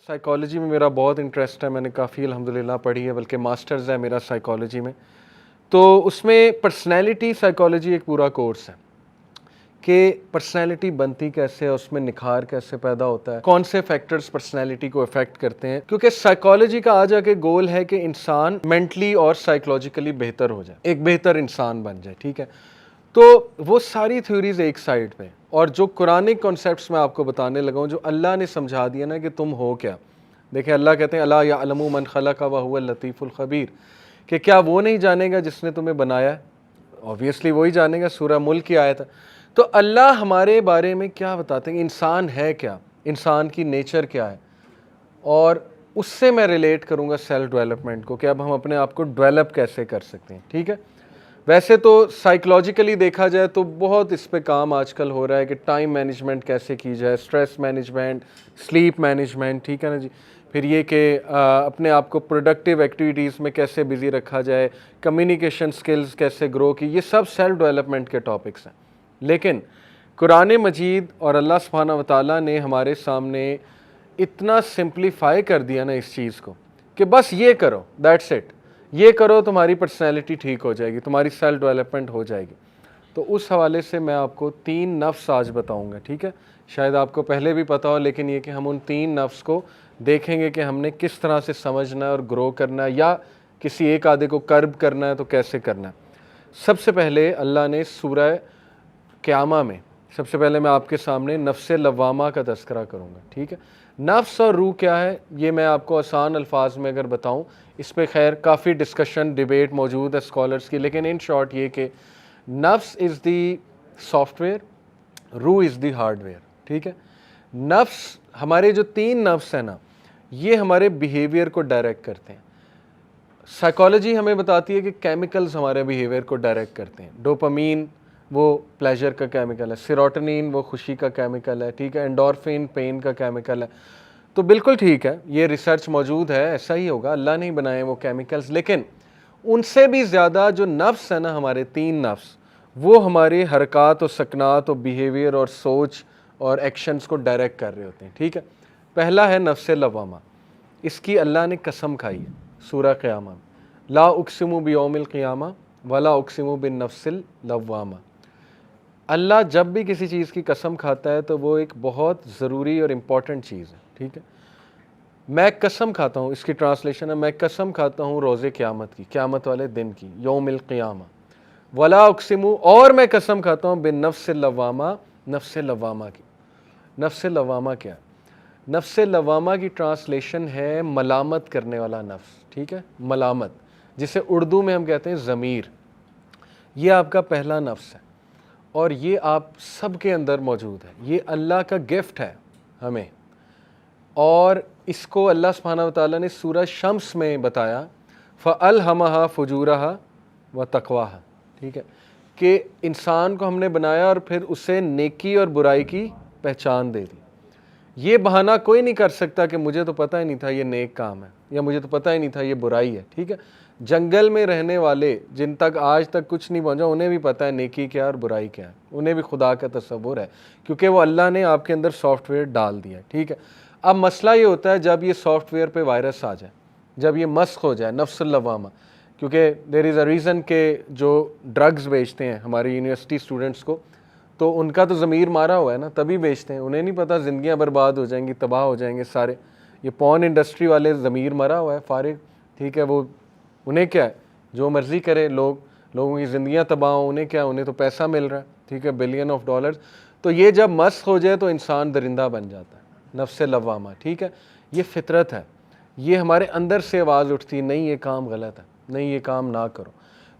Psychology میں میرا بہت انٹرسٹ ہے، میں نے کافی الحمدللہ پڑھی ہے، بلکہ ماسٹرز ہے میرا سائیکالوجی میں۔ تو اس میں پرسنالٹی سائیکالوجی ایک پورا کورس ہے کہ پرسنالٹی بنتی کیسے ہے، اس میں نکھار کیسے پیدا ہوتا ہے، کون سے فیکٹرز پرسنالٹی کو افیکٹ کرتے ہیں، کیونکہ سائیکالوجی کا آج کے گول ہے کہ انسان مینٹلی اور سائیکولوجیکلی بہتر ہو جائے، ایک بہتر انسان بن جائے، ٹھیک ہے۔ تو وہ ساری تھیوریز ایک سائڈ پہ، اور جو قرآنک کانسیپٹس میں آپ کو بتانے لگا ہوں، جو اللہ نے سمجھا دیا نا کہ تم ہو کیا۔ دیکھیں اللہ کہتے ہیں الا یعلم من خلق وهو اللطیف الخبیر، کہ کیا وہ نہیں جانے گا جس نے تمہیں بنایا ہے؟ اوبویسلی وہی جانے گا، سورہ ملک کی آیت ہے۔ تو اللہ ہمارے بارے میں کیا بتاتے ہیں، انسان ہے کیا، انسان کی نیچر کیا ہے، اور اس سے میں ریلیٹ کروں گا سیلف ڈیولپمنٹ کو، کہ اب ہم اپنے آپ کو ڈیولپ کیسے کر سکتے ہیں، ٹھیک ہے۔ ویسے تو سائیکلوجیکلی دیکھا جائے تو بہت اس پہ کام آج کل ہو رہا ہے کہ ٹائم مینجمنٹ کیسے کی جائے، سٹریس مینجمنٹ، سلیپ مینجمنٹ، ٹھیک ہے نا جی۔ پھر یہ کہ اپنے آپ کو پروڈکٹیو ایکٹیویٹیز میں کیسے بزی رکھا جائے، کمیونیکیشن سکلز کیسے گرو کی، یہ سب سیلف ڈیولپمنٹ کے ٹاپکس ہیں۔ لیکن قرآن مجید اور اللہ سبحانہ و تعالیٰ نے ہمارے سامنے اتنا سمپلیفائی کر دیا نا اس چیز کو، کہ بس یہ کرو، دیٹس اٹ، یہ کرو تمہاری پرسنالٹی ٹھیک ہو جائے گی، تمہاری سیلف ڈیولپمنٹ ہو جائے گی۔ تو اس حوالے سے میں آپ کو 3 نفس آج بتاؤں گا، ٹھیک ہے۔ شاید آپ کو پہلے بھی پتا ہو، لیکن یہ کہ ہم ان 3 نفس کو دیکھیں گے کہ ہم نے کس طرح سے سمجھنا ہے اور گرو کرنا ہے، یا کسی ایک آدھے کو کرب کرنا ہے تو کیسے کرنا ہے۔ سب سے پہلے اللہ نے سورہ قیامہ میں، سب سے پہلے میں آپ کے سامنے نفس لوامہ کا تذکرہ کروں گا، ٹھیک ہے۔ نفس اور روح کیا ہے، یہ میں آپ کو آسان الفاظ میں اگر بتاؤں، اس پہ خیر کافی ڈسکشن ڈیبیٹ موجود ہے اسکالرس کی، لیکن ان شارٹ یہ کہ نفس از دی سافٹ ویئر، روح از دی ہارڈ ویئر، ٹھیک ہے۔ نفس، ہمارے جو 3 نفس ہیں نا، یہ ہمارے بیہیویئر کو ڈائریکٹ کرتے ہیں۔ سائیکالوجی ہمیں بتاتی ہے کہ کیمیکلز ہمارے بیہیویئر کو ڈائریکٹ کرتے ہیں۔ ڈوپامین وہ پلیجر کا کیمیکل ہے، سیروٹونین وہ خوشی کا کیمیکل ہے، ٹھیک ہے، انڈورفین پین کا کیمیکل ہے۔ تو بالکل ٹھیک ہے، یہ ریسرچ موجود ہے، ایسا ہی ہوگا، اللہ نے بنائے وہ کیمیکلز، لیکن ان سے بھی زیادہ جو نفس ہے نا، ہمارے 3 نفس، وہ ہمارے حرکات و سکنات و بیہیویئر اور سوچ اور ایکشنز کو ڈائریکٹ کر رہے ہوتے ہیں، ٹھیک ہے۔ پہلا ہے نفس لوامہ، اس کی اللہ نے قسم کھائی ہے سورہ قیامہ میں، لا اقسم بیوم القیامہ ولا اقسم بالنفس اللوامہ۔ اللہ جب بھی کسی چیز کی قسم کھاتا ہے تو وہ ایک بہت ضروری اور امپورٹنٹ چیز ہے، ٹھیک ہے۔ میں قسم کھاتا ہوں، اس کی ٹرانسلیشن ہے میں قسم کھاتا ہوں روز قیامت کی، قیامت والے دن کی، یوم القیامہ، ولا اقسم، اور میں قسم کھاتا ہوں بالنفس اللوامہ، نفس لوامہ کی۔ نفس لوامہ کیا ہے؟ نفس لوامہ کی ٹرانسلیشن ہے ملامت کرنے والا نفس، ٹھیک ہے، ملامت، جسے اردو میں ہم کہتے ہیں ضمیر۔ یہ آپ کا پہلا نفس ہے، اور یہ آپ سب کے اندر موجود ہے، یہ اللہ کا گفٹ ہے ہمیں، اور اس کو اللہ سبحانہ وتعالیٰ نے سورہ شمس میں بتایا، فَأَلْهَمَهَا فُجُورَهَا وَتَقْوَاهَا، ٹھیک ہے، کہ انسان کو ہم نے بنایا اور پھر اسے نیکی اور برائی کی پہچان دے دی۔ یہ بہانہ کوئی نہیں کر سکتا کہ مجھے تو پتہ ہی نہیں تھا یہ نیک کام ہے، یا مجھے تو پتہ ہی نہیں تھا یہ برائی ہے، ٹھیک ہے۔ جنگل میں رہنے والے جن تک آج تک کچھ نہیں پہنچا، انہیں بھی پتہ ہے نیکی کیا اور برائی کیا ہے، انہیں بھی خدا کا تصور ہے، کیونکہ وہ اللہ نے آپ کے اندر سافٹ ویئر ڈال دیا ہے، ٹھیک ہے۔ اب مسئلہ یہ ہوتا ہے جب یہ سافٹ ویئر پہ وائرس آ جائے، جب یہ مسخ ہو جائے، نفس اللوامہ، کیونکہ دیر از اے ریزن کہ جو ڈرگز بیچتے ہیں ہماری یونیورسٹی اسٹوڈنٹس کو، تو ان کا تو ضمیر مارا ہوا ہے نا، تبھی بیچتے ہیں، انہیں نہیں پتہ زندگیاں برباد ہو جائیں گی، تباہ ہو جائیں گے سارے۔ یہ پون انڈسٹری والے ضمیر مرا ہوا ہے فارغ، ٹھیک ہے، وہ انہیں کیا ہے، جو مرضی کرے، لوگوں کی زندگیاں تباہ ہوں، انہیں کیا، انہیں تو پیسہ مل رہا ہے، ٹھیک ہے، بلین آف ڈالرز۔ تو یہ جب مسخ ہو جائے تو انسان درندہ بن جاتا ہے، نفس لوامہ، ٹھیک ہے۔ یہ فطرت ہے، یہ ہمارے اندر سے آواز اٹھتی ہے، نہیں یہ کام غلط ہے، نہیں یہ کام نہ کرو۔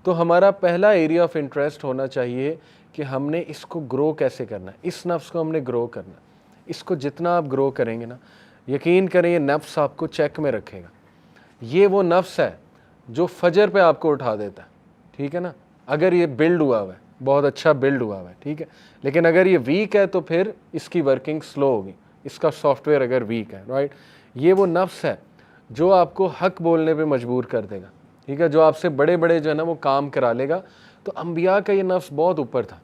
تو ہمارا پہلا ایریا آف انٹرسٹ ہونا چاہیے کہ ہم نے اس کو گرو کیسے کرنا ہے، اس نفس کو ہم نے گرو کرنا ہے۔ اس کو جتنا آپ گرو کریں گے نا، یقین کریں یہ نفس آپ کو چیک میں رکھے گا۔ یہ وہ نفس ہے جو فجر پہ آپ کو اٹھا دیتا ہے، ٹھیک ہے نا، اگر یہ بلڈ ہوا ہوا ہے، بہت اچھا بلڈ ہوا ہوا ہے، ٹھیک ہے۔ لیکن اگر یہ ویک ہے تو پھر اس کی ورکنگ سلو ہوگی، اس کا سافٹ ویئر اگر ویک ہے، رائٹ۔ یہ وہ نفس ہے جو آپ کو حق بولنے پہ مجبور کر دے گا، ٹھیک ہے، جو آپ سے بڑے بڑے جو ہے نا وہ کام کرا لے گا۔ تو انبیاء کا یہ نفس بہت اوپر تھا،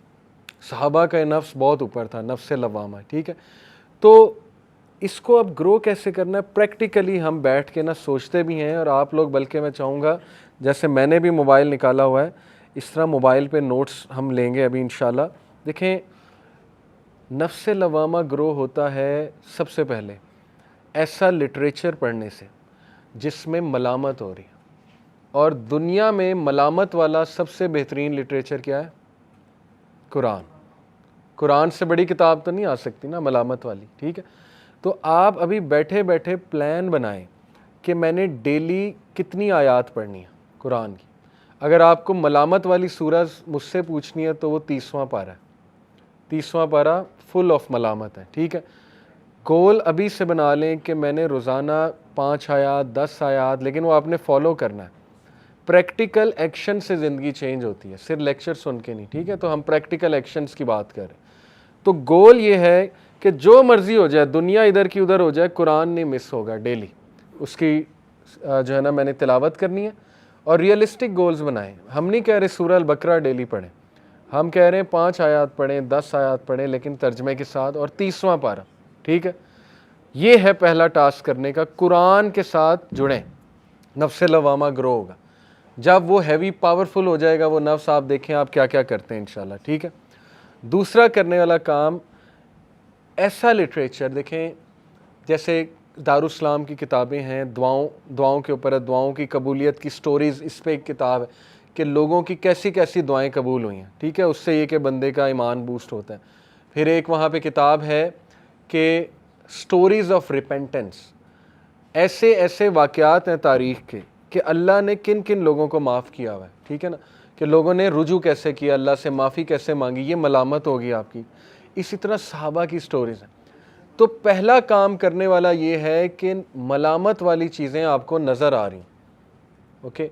صحابہ کا یہ نفس بہت اوپر تھا، نفس لوامہ، ٹھیک ہے۔ تو اس کو اب گرو کیسے کرنا ہے پریکٹیکلی ہم بیٹھ کے نا سوچتے بھی ہیں، اور آپ لوگ بلکہ میں چاہوں گا جیسے میں نے بھی موبائل نکالا ہوا ہے اس طرح موبائل پہ نوٹس ہم لیں گے ابھی انشاءاللہ۔ دیکھیں نفس لوامہ گرو ہوتا ہے سب سے پہلے ایسا لٹریچر پڑھنے سے جس میں ملامت ہو رہی ہے، اور دنیا میں ملامت والا سب سے بہترین لٹریچر کیا ہے؟ قرآن۔ قرآن سے بڑی کتاب تو نہیں آ سکتی نا ملامت والی، ٹھیک ہے؟ تو آپ ابھی بیٹھے بیٹھے پلان بنائیں کہ میں نے ڈیلی کتنی آیات پڑھنی ہے قرآن کی۔ اگر آپ کو ملامت والی سورہ مجھ سے پوچھنی ہے تو وہ 30واں پارہ ہے، 30واں پارہ فل آف ملامت ہے، ٹھیک ہے؟ گول ابھی سے بنا لیں کہ میں نے روزانہ 5 آیات 10 آیات، لیکن وہ آپ نے فالو کرنا ہے۔ پریکٹیکل ایکشن سے زندگی چینج ہوتی ہے، صرف لیکچر سن کے نہیں، ٹھیک ہے؟ تو ہم پریکٹیکل ایکشنز کی بات کر رہے ہیں۔ تو گول یہ ہے کہ جو مرضی ہو جائے، دنیا ادھر کی ادھر ہو جائے، قرآن نہیں مس ہوگا، ڈیلی اس کی جو ہے نا میں نے تلاوت کرنی ہے۔ اور ریئلسٹک گولز بنائیں، ہم نہیں کہہ رہے سورہ البقرہ ڈیلی پڑھیں، ہم کہہ رہے ہیں 5 آیات پڑھیں 10 آیات پڑھیں لیکن ترجمے کے ساتھ، اور 30واں پارہ، ٹھیک ہے؟ یہ ہے پہلا ٹاسک کرنے کا، قرآن کے ساتھ جڑیں، نفس لوامہ گرو ہوگا۔ جب وہ ہیوی پاورفل ہو جائے گا وہ نفس، آپ دیکھیں آپ کیا کیا کرتے ہیں انشاءاللہ، ٹھیک ہے؟ دوسرا کرنے والا کام ایسا لٹریچر، دیکھیں جیسے دارالاسلام کی کتابیں ہیں، دعاؤں کے اوپر ہے، دعاؤں کی قبولیت کی سٹوریز، اس پہ ایک کتاب ہے کہ لوگوں کی کیسی کیسی دعائیں قبول ہوئی ہیں، ٹھیک ہے؟ اس سے یہ کہ بندے کا ایمان بوسٹ ہوتا ہے۔ پھر ایک وہاں پہ کتاب ہے کہ سٹوریز آف ریپینٹنس، ایسے ایسے واقعات ہیں تاریخ کے کہ اللہ نے کن کن لوگوں کو معاف کیا ہوا ہے، ٹھیک ہے نا؟ کہ لوگوں نے رجوع کیسے کیا، اللہ سے معافی کیسے مانگی، یہ ملامت ہوگی آپ کی۔ اسی طرح صحابہ کی سٹوریز ہیں۔ تو پہلا کام کرنے والا یہ ہے کہ ملامت والی چیزیں آپ کو نظر آ رہی ہیں، اوکے؟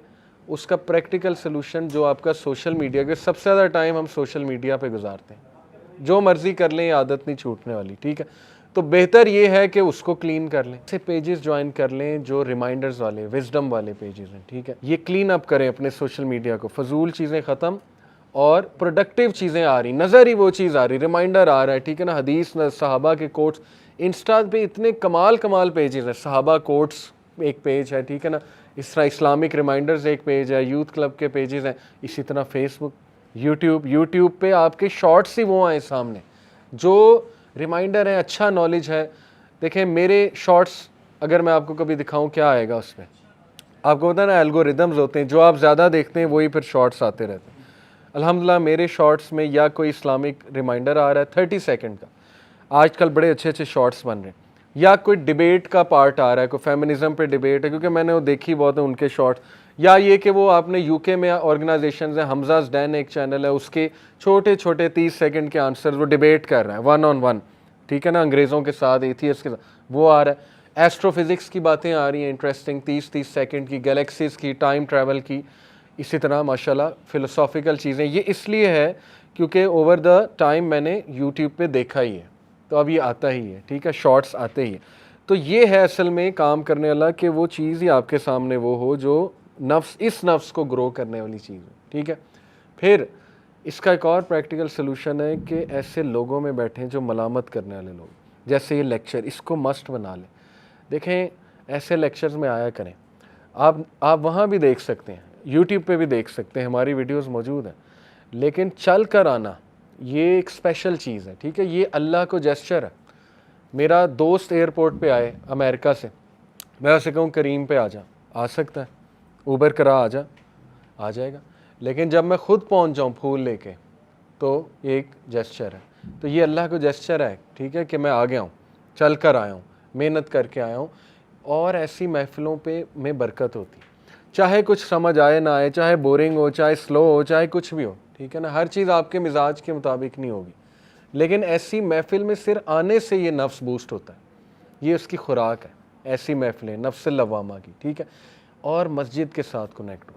اس کا پریکٹیکل سلوشن جو آپ کا سوشل میڈیا کے، سب سے زیادہ ٹائم ہم سوشل میڈیا پہ گزارتے ہیں، جو مرضی کر لیں یہ عادت نہیں چھوٹنے والی، ٹھیک ہے؟ تو بہتر یہ ہے کہ اس کو کلین کر لیں، ایسے پیجز جوائن کر لیں جو ریمائنڈرز والے، وزڈم والے پیجز ہیں، ٹھیک ہے؟ یہ کلین اپ کریں اپنے سوشل میڈیا کو، فضول چیزیں ختم اور پروڈکٹیو چیزیں آ رہی، نظر ہی وہ چیز آ رہی، ریمائنڈر آ رہا ہے، ٹھیک ہے نا؟ حدیث، صحابہ کے کوٹس، انسٹا پہ اتنے کمال پیجز ہیں، صحابہ کوٹس ایک پیج ہے، ٹھیک ہے نا؟ اس طرح اسلامک ریمائنڈرز ایک پیج ہے، یوتھ کلب کے پیجز ہیں، اسی طرح فیس بک، یوٹیوب پہ آپ کے شارٹس ہی وہ آئیں سامنے جو ریمائنڈر ہیں، اچھا نالج ہے۔ دیکھیں میرے شارٹس اگر میں آپ کو کبھی دکھاؤں کیا آئے گا اس میں، آپ کو پتہ ہے نا الگوریدمز ہوتے ہیں، جو آپ زیادہ دیکھتے ہیں وہی پھر شارٹس آتے رہتے ہیں۔ الحمدللہ میرے شارٹس میں یا کوئی اسلامک ریمائنڈر آ رہا ہے 30 سیکنڈ کا، آج کل بڑے اچھے اچھے شارٹس بن رہے ہیں، یا کوئی ڈیبیٹ کا پارٹ آ رہا ہے، کوئی فیمنزم پہ ڈیبیٹ ہے، کیونکہ میں نے وہ دیکھی بہت ہے ان کے شارٹس، یا یہ کہ وہ آپ نے یو کے میں آرگنائزیشنز ہیں، حمزہ ڈین ایک چینل ہے، اس کے چھوٹے چھوٹے 30 سیکنڈ کے آنسرز وہ ڈیبیٹ کر رہے ہیں 1 on 1، ٹھیک ہے نا؟ انگریزوں کے ساتھ، ایتھیسٹ کے ساتھ، وہ آ رہا ہے۔ ایسٹرو فزکس کی باتیں آ رہی ہیں انٹرسٹنگ، 30 سیکنڈ کی، گلیکسیز کی، ٹائم ٹریول کی، اسی طرح ماشاءاللہ فلسافیکل چیزیں۔ یہ اس لیے ہے کیونکہ اوور دا ٹائم میں نے یوٹیوب پہ دیکھا ہی ہے، تو اب یہ آتا ہی ہے، ٹھیک ہے؟ شارٹس آتے ہی ہیں۔ تو یہ ہے اصل میں کام کرنے والا کہ وہ چیز ہی آپ کے سامنے وہ ہو جو اس نفس کو گرو کرنے والی چیز ہے، ٹھیک ہے؟ پھر اس کا ایک اور پریکٹیکل سلوشن ہے کہ ایسے لوگوں میں بیٹھیں جو ملامت کرنے والے لوگ، جیسے یہ لیکچر، اس کو مسٹ بنا لیں۔ دیکھیں ایسے لیکچرز میں آیا کریں، آپ وہاں بھی دیکھ سکتے ہیں، یوٹیوب پہ بھی دیکھ سکتے ہیں، ہماری ویڈیوز موجود ہیں، لیکن چل کر آنا یہ ایک اسپیشل چیز ہے، ٹھیک ہے؟ یہ اللہ کو جیسچر ہے۔ میرا دوست ایئرپورٹ پہ آئے امریکہ سے، میں اسے کہوں کریم پہ آ سکتا ہے، اوبر کرا آ جائے گا، لیکن جب میں خود پہنچ جاؤں پھول لے کے تو یہ ایک جیسچر ہے۔ تو یہ اللہ کو جیسچر ہے، ٹھیک ہے، کہ میں آ گیا ہوں، چل کر آیا ہوں، محنت کر کے آیا ہوں، اور ایسی محفلوں پہ میں برکت ہوتی ہے، چاہے کچھ سمجھ آئے نہ آئے، چاہے بورنگ ہو، چاہے سلو ہو، چاہے کچھ بھی ہو، ٹھیک ہے نا؟ ہر چیز آپ کے مزاج کے مطابق نہیں ہوگی، لیکن ایسی محفل میں صرف آنے سے یہ نفس بوسٹ ہوتا ہے، یہ اس کی خوراک ہے، ایسی محفلیں نفس لوامہ کی، ٹھیک ہے؟ اور مسجد کے ساتھ کنیکٹ ہو،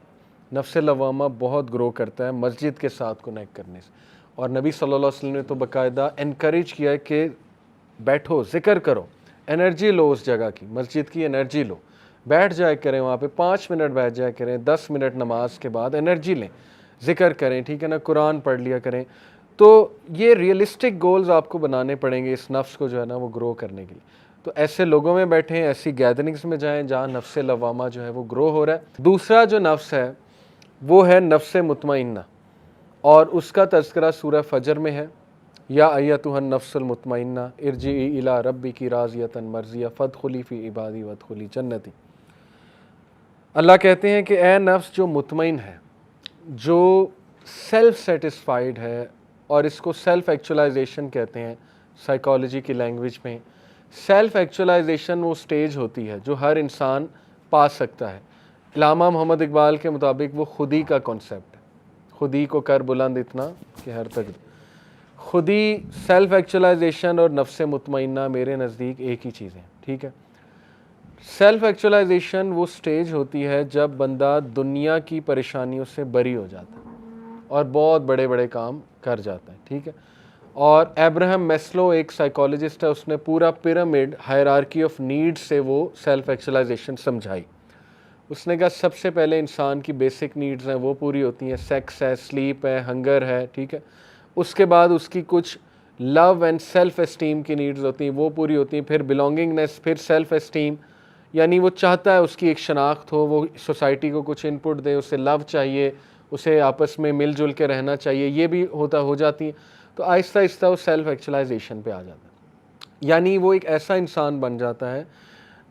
نفس لوامہ بہت گرو کرتا ہے مسجد کے ساتھ کنیکٹ کرنے سے، اور نبی صلی اللہ علیہ وسلم نے تو باقاعدہ انکریج کیا ہے کہ بیٹھو، ذکر کرو، انرجی لو، اس جگہ کی، مسجد کی انرجی لو، بیٹھ جائے کریں وہاں پہ، 5 منٹ بیٹھ جائے کریں، 10 منٹ نماز کے بعد انرجی لیں، ذکر کریں، ٹھیک ہے نا؟ قرآن پڑھ لیا کریں۔ تو یہ ریئلسٹک گولز آپ کو بنانے پڑیں گے اس نفس کو جو ہے نا وہ گرو کرنے کے لیے۔ تو ایسے لوگوں میں بیٹھیں, ایسی گیدرنگز میں جائیں جہاں نفس لوامہ جو ہے وہ گرو ہو رہا ہے. دوسرا جو نفس ہے وہ ہے نفس مطمئنہ, اور اس کا تذکرہ سورہ فجر میں ہے. یا ایتھا النفس المطمئنہ ارجعی الی ربک راضیۃ مرضیہ فادخلی فی عبادی وادخلی جنتی. اللہ کہتے ہیں کہ اے نفس جو مطمئن ہے, جو سیلف سیٹسفائیڈ ہے, اور اس کو سیلف ایکچولائزیشن کہتے ہیں سائیکالوجی کی لینگویج میں. سیلف ایکچولائزیشن وہ سٹیج ہوتی ہے جو ہر انسان پا سکتا ہے. علامہ محمد اقبال کے مطابق وہ خودی کا کانسیپٹ ہے. خودی کو کر بلند اتنا کہ ہر تک. خودی, سیلف ایکچولائزیشن اور نفس مطمئنہ میرے نزدیک ایک ہی چیز ہیں, ٹھیک ہے. سیلف ایکچولائزیشن وہ سٹیج ہوتی ہے جب بندہ دنیا کی پریشانیوں سے بری ہو جاتا ہے اور بہت بڑے بڑے کام کر جاتا ہے, ٹھیک ہے. اور ایبراہم میسلو ایک سائیکالوجسٹ ہے, اس نے پورا پیرامڈ ہائرارکی آف نیڈ سے وہ سیلف ایکچولائزیشن سمجھائی. اس نے کہا سب سے پہلے انسان کی بیسک نیڈز ہیں وہ پوری ہوتی ہیں, سیکس ہے, سلیپ ہے, ہنگر ہے, ٹھیک ہے. اس کے بعد اس کی کچھ لو اینڈ سیلف اسٹیم کی نیڈز ہوتی ہیں وہ پوری ہوتی ہیں. پھر بلونگنگنیس, پھر سیلف اسٹیم, یعنی وہ چاہتا ہے اس کی ایک شناخت ہو, وہ سوسائٹی کو کچھ ان پٹ دے, اسے لو چاہیے, اسے آپس میں مل جل کے رہنا چاہیے, یہ بھی ہو جاتی ہیں. تو آہستہ آہستہ وہ سیلف ایکچولائزیشن پہ آ جاتا ہے, یعنی وہ ایک ایسا انسان بن جاتا ہے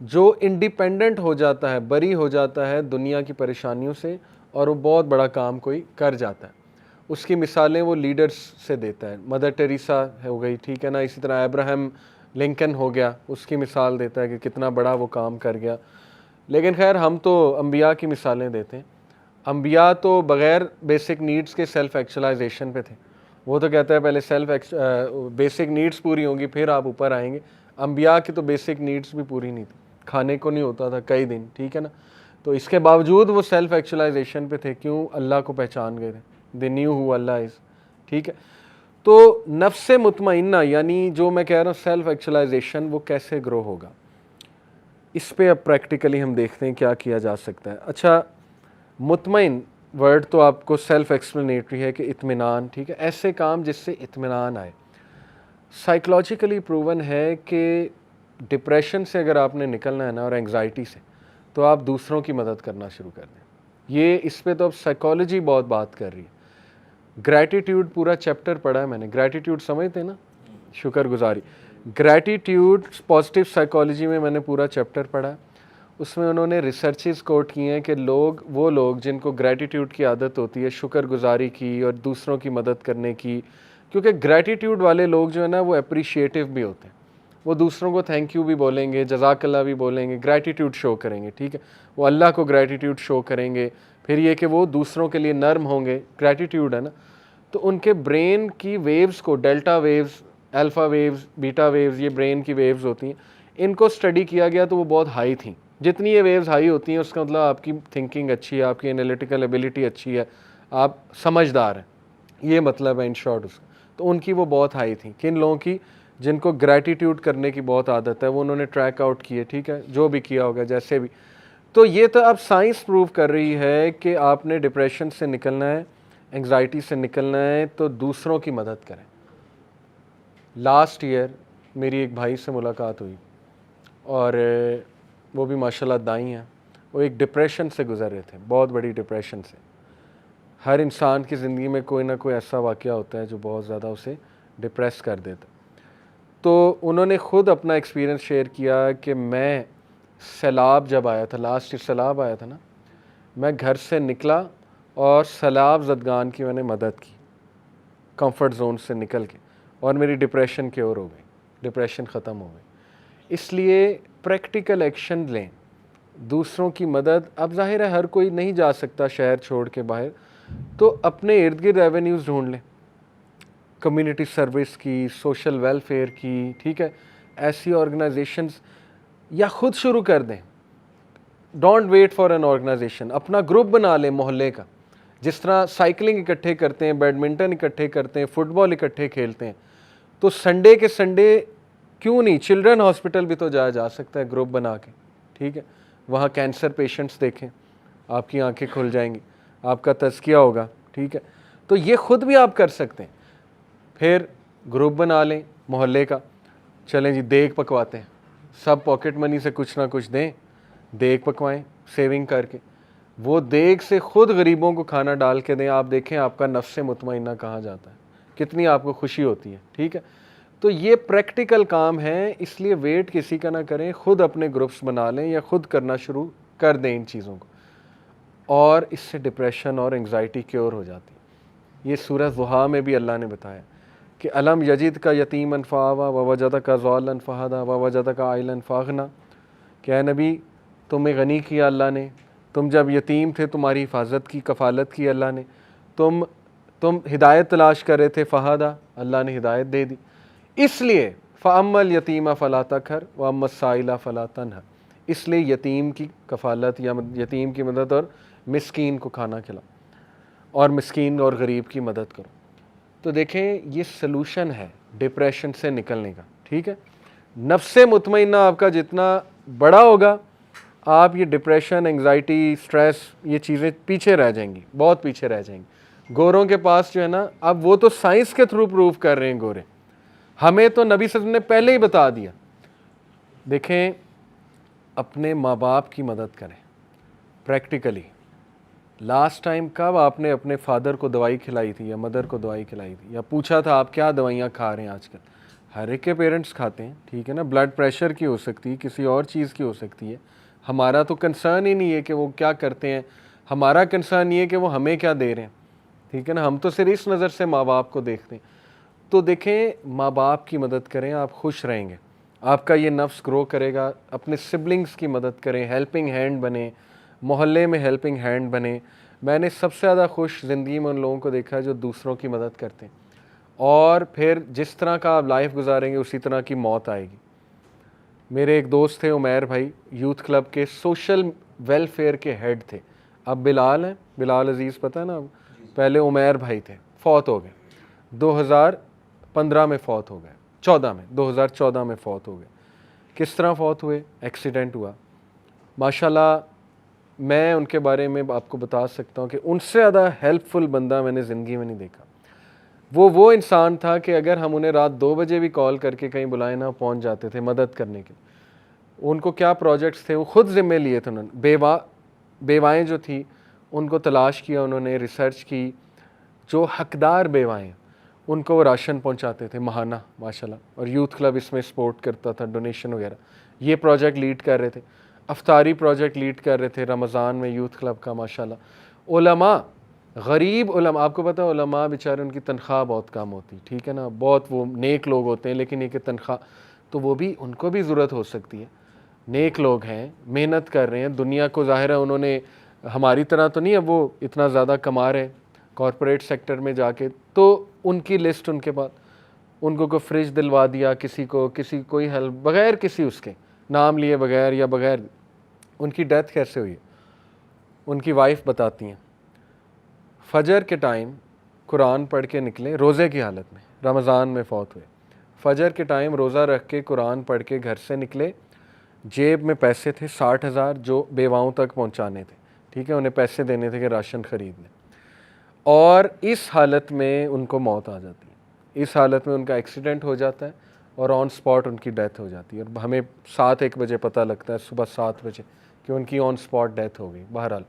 جو انڈیپینڈنٹ ہو جاتا ہے, بری ہو جاتا ہے دنیا کی پریشانیوں سے, اور وہ بہت بڑا کام کوئی کر جاتا ہے. اس کی مثالیں وہ لیڈرز سے دیتا ہے, مدر ٹیریسا ہو گئی, ٹھیک ہے نا. اسی طرح ابراہم لنکن ہو گیا, اس کی مثال دیتا ہے کہ کتنا بڑا وہ کام کر گیا. لیکن خیر ہم تو انبیاء کی مثالیں دیتے ہیں. انبیاء تو بغیر بیسک نیڈز کے سیلف ایکچولائزیشن پہ تھے. وہ تو کہتا ہے پہلے بیسک نیڈز پوری ہوں گی پھر آپ اوپر آئیں گے. انبیاء کی تو بیسک نیڈز بھی پوری نہیں تھی, کھانے کو نہیں ہوتا تھا کئی دن, ٹھیک ہے نا. تو اس کے باوجود وہ سیلف ایکچولائزیشن پہ تھے, کیوں؟ اللہ کو پہچان گئے تھے. they knew who Allah is, ٹھیک ہے. تو نفس مطمئنہ یعنی جو میں کہہ رہا ہوں سیلف ایکچولائزیشن وہ کیسے گرو ہوگا, اس پہ اب پریکٹیکلی ہم دیکھتے ہیں کیا کیا جا سکتا ہے. اچھا, مطمئن ورڈ تو آپ کو سیلف ایکسپلینیٹری ہے کہ اطمینان, ٹھیک ہے, ایسے کام جس سے اطمینان آئے. سائیکلوجیکلی پروون ہے کہ ڈپریشن سے اگر آپ نے نکلنا ہے نا, اور انگزائٹی سے, تو آپ دوسروں کی مدد کرنا شروع کر دیں. یہ اس پہ تو اب سائیکالوجی بہت بات کر رہی ہے. گریٹیٹیوڈ پورا چیپٹر پڑھا ہے میں نے. گریٹیٹیوڈ سمجھتے ہیں نا, شکر گزاری. گریٹیٹیوڈ پازیٹیو سائیکالوجی میں نے پورا چیپٹر پڑھا. اس میں انہوں نے ریسرچز کوٹ کی ہیں کہ وہ لوگ جن کو گریٹیٹیوڈ کی عادت ہوتی ہے, شکر گزاری کی اور دوسروں کی مدد کرنے کی, کیونکہ گریٹیٹیوڈ والے لوگ جو ہے نا وہ اپریشیٹیو بھی ہوتے ہیں. وہ دوسروں کو تھینک یو بھی بولیں گے, جزاک اللہ بھی بولیں گے, گریٹیٹیوڈ شو کریں گے, ٹھیک ہے. وہ اللہ کو گریٹیٹیوڈ شو کریں گے. پھر یہ کہ وہ دوسروں کے لیے نرم ہوں گے, گریٹیٹیوڈ ہے نا. تو ان کے برین کی ویوز کو, ڈیلٹا ویوز, الفا ویوز, بیٹا ویوز, یہ برین کی ویوز ہوتی ہیں, ان کو اسٹڈی کیا گیا تو وہ بہت ہائی تھیں. جتنی یہ ویوز ہائی ہوتی ہیں اس کا مطلب آپ کی تھنکنگ اچھی ہے, آپ کی انالیٹیکل ایبلٹی اچھی ہے, آپ سمجھدار ہیں, یہ مطلب ہے ان شارٹ اس کا. تو ان کی وہ بہت ہائی تھیں. کن لوگوں کی؟ جن کو گریٹیٹیوڈ کرنے کی بہت عادت ہے, وہ انہوں نے ٹریک آؤٹ کیے, ٹھیک ہے, جو بھی کیا ہوگا جیسے بھی. تو یہ تو اب سائنس پروو کر رہی ہے کہ آپ نے ڈپریشن سے نکلنا ہے, انگزائٹی سے نکلنا ہے, تو دوسروں کی مدد کریں. لاسٹ ایئر میری ایک بھائی سے ملاقات ہوئی, اور وہ بھی ماشاءاللہ دائی ہیں. وہ ایک ڈپریشن سے گزر رہے تھے, بہت بڑی ڈپریشن سے. ہر انسان کی زندگی میں کوئی نہ کوئی ایسا واقعہ ہوتا ہے جو بہت زیادہ اسے ڈپریس کر دیتا. تو انہوں نے خود اپنا ایکسپیرینس شیئر کیا کہ میں سیلاب جب آیا تھا, لاسٹ سیلاب آیا تھا نا, میں گھر سے نکلا اور سیلاب زدگان کی میں نے مدد کی, کمفرٹ زون سے نکل کے, اور میری ڈپریشن کیور ہو گئی, ڈپریشن ختم ہو گئی. اس لیے پریکٹیکل ایکشن لیں, دوسروں کی مدد. اب ظاہر ہے ہر کوئی نہیں جا سکتا شہر چھوڑ کے باہر, تو اپنے ارد گرد ایونیوز ڈھونڈ لیں, کمیونٹی سروس کی, سوشل ویلفیئر کی, ٹھیک ہے, ایسی آرگنائزیشنز, یا خود شروع کر دیں. Don't wait for an organisation, اپنا گروپ بنا لیں محلے کا. جس طرح سائیکلنگ اکٹھے کرتے ہیں, بیڈمنٹن اکٹھے کرتے ہیں, فٹ بال اکٹھے کھیلتے ہیں, تو سنڈے کے سنڈے کیوں نہیں چلڈرن ہاسپٹل بھی تو جایا جا سکتا ہے گروپ بنا کے, ٹھیک ہے. وہاں کینسر پیشنٹس دیکھیں, آپ کی آنکھیں کھل جائیں گی, آپ کا تزکیہ ہوگا, ٹھیک ہے. تو یہ خود بھی آپ کر سکتے ہیں. پھر گروپ بنا لیں محلے کا, چلیں جی دیگ پکواتے ہیں, سب پاکٹ منی سے کچھ نہ کچھ دیں, دیگ پکوائیں سیونگ کر کے, وہ دیگ سے خود غریبوں کو کھانا ڈال کے دیں. آپ دیکھیں آپ کا نفس مطمئنہ کہاں جاتا ہے, کتنی آپ کو خوشی ہوتی ہے. ٹھیک ہے, تو یہ پریکٹیکل کام ہے, اس لیے ویٹ کسی کا نہ کریں, خود اپنے گروپس بنا لیں یا خود کرنا شروع کر دیں ان چیزوں کو, اور اس سے ڈپریشن اور انگزائٹی کیور ہو جاتی ہے. یہ سورہ ضحیٰ میں بھی اللہ نے بتایا کہ الم یجد کا یتیما فآویٰ ووجدک ضالا فہدیٰ ووجدک عائلا فاغنیٰ, کہ اے نبی تمہیں غنی کیا اللہ نے, تم جب یتیم تھے تمہاری حفاظت کی, کفالت کی اللہ نے, تم ہدایت تلاش کر رہے تھے, فہدیٰ اللہ نے ہدایت دے دی. اس لیے فَأَمَّا الْيَتِيمَ فَلَا تَقْهَرْ وَأَمَّا السَّائِلَ فَلَا تَنْهَرْ, اس لیے یتیم کی کفالت یا یتیم کی مدد اور مسکین کو کھانا کھلاؤ اور مسکین اور غریب کی مدد کرو. تو دیکھیں یہ سلوشن ہے ڈپریشن سے نکلنے کا. ٹھیک ہے, نفس مطمئنہ آپ کا جتنا بڑا ہوگا, آپ یہ ڈپریشن, انگزائٹی, سٹریس, یہ چیزیں پیچھے رہ جائیں گی, بہت پیچھے رہ جائیں گی. گوروں کے پاس جو ہے نا, اب وہ تو سائنس کے تھرو پروف کر رہے ہیں گورے, ہمیں تو نبی صلی اللہ علیہ وسلم نے پہلے ہی بتا دیا. دیکھیں اپنے ماں باپ کی مدد کریں پریکٹیکلی. لاسٹ ٹائم کب آپ نے اپنے فادر کو دوائی کھلائی تھی یا مدر کو دوائی کھلائی تھی, یا پوچھا تھا آپ کیا دوائیاں کھا رہے ہیں آج کل؟ ہر ایک کے پیرنٹس کھاتے ہیں. ٹھیک ہے نا, بلڈ پریشر کی ہو سکتی ہے, کسی اور چیز کی ہو سکتی ہے. ہمارا تو کنسرن ہی نہیں ہے کہ وہ کیا کرتے ہیں, ہمارا کنسرن یہ ہے کہ وہ ہمیں کیا دے رہے ہیں. ٹھیک ہے نا, ہم تو صرف اس نظر سے ماں باپ کو دیکھتے ہیں. تو دیکھیں ماں باپ کی مدد کریں, آپ خوش رہیں گے, آپ کا یہ نفس گرو کرے گا. اپنے سبلنگز کی مدد کریں, ہیلپنگ ہینڈ بنیں, محلے میں ہیلپنگ ہینڈ بنیں. میں نے سب سے زیادہ خوش زندگی میں ان لوگوں کو دیکھا ہے جو دوسروں کی مدد کرتے ہیں, اور پھر جس طرح کا آپ لائف گزاریں گے اسی طرح کی موت آئے گی. میرے ایک دوست تھے عمیر بھائی, یوتھ کلب کے سوشل ویلفیئر کے ہیڈ تھے. اب بلال ہیں, بلال عزیز پتہ ہے نا, پہلے عمیر بھائی تھے, فوت ہو گئے 2015 میں, فوت ہو گئے 2014 میں فوت ہو گئے. کس طرح فوت ہوئے؟ ایکسیڈنٹ ہوا. ماشاءاللہ میں ان کے بارے میں آپ کو بتا سکتا ہوں کہ ان سے زیادہ ہیلپ فل بندہ میں نے زندگی میں نہیں دیکھا. وہ انسان تھا کہ اگر ہم انہیں رات 2 بجے بھی کال کر کے کہیں بلائیں نا, پہنچ جاتے تھے مدد کرنے کے. ان کو کیا پروجیکٹس تھے وہ خود ذمہ لیے تھے انہوں نے. بیوائیں جو تھی ان کو تلاش کیا انہوں نے, ریسرچ کی, جو حقدار بیوائیں ان کو وہ راشن پہنچاتے تھے ماہانہ ماشاءاللہ. اور یوتھ کلب اس میں سپورٹ کرتا تھا, ڈونیشن وغیرہ. یہ پروجیکٹ لیڈ کر رہے تھے. افطاری پروجیکٹ لیڈ کر رہے تھے رمضان میں یوتھ کلب کا ماشاءاللہ. علماء, غریب علماء, آپ کو پتہ ہے علماء بیچارے ان کی تنخواہ بہت کم ہوتی. ٹھیک ہے نا, بہت وہ نیک لوگ ہوتے ہیں لیکن یہ کہ تنخواہ, تو وہ بھی ان کو بھی ضرورت ہو سکتی ہے. نیک لوگ ہیں, محنت کر رہے ہیں, دنیا کو ظاہر ہے انہوں نے ہماری طرح تو نہیں ہے وہ اتنا زیادہ کما رہے کارپوریٹ سیکٹر میں جا کے, تو ان کی لسٹ ان کے پاس, ان کو کوئی فریج دلوا دیا, کسی کوئی ہیلپ بغیر کسی اس کے نام لیے بغیر یا بغیر. ان کی ڈیتھ کیسے ہوئی؟ ان کی وائف بتاتی ہیں فجر کے ٹائم قرآن پڑھ کے نکلے, روزے کی حالت میں, رمضان میں فوت ہوئے. فجر کے ٹائم روزہ رکھ کے قرآن پڑھ کے گھر سے نکلے, جیب میں پیسے تھے 60,000 جو بیواؤں تک پہنچانے تھے. ٹھیک ہے, انہیں پیسے دینے تھے کہ راشن خرید لیں, اور اس حالت میں ان کو موت آ جاتی ہے. اس حالت میں ان کا ایکسیڈنٹ ہو جاتا ہے اور آن سپاٹ ان کی ڈیتھ ہو جاتی ہے. اور ہمیں 7-1 بجے پتہ لگتا ہے, صبح 7 بجے, کہ ان کی آن سپاٹ ڈیتھ ہو گئی. بہرحال,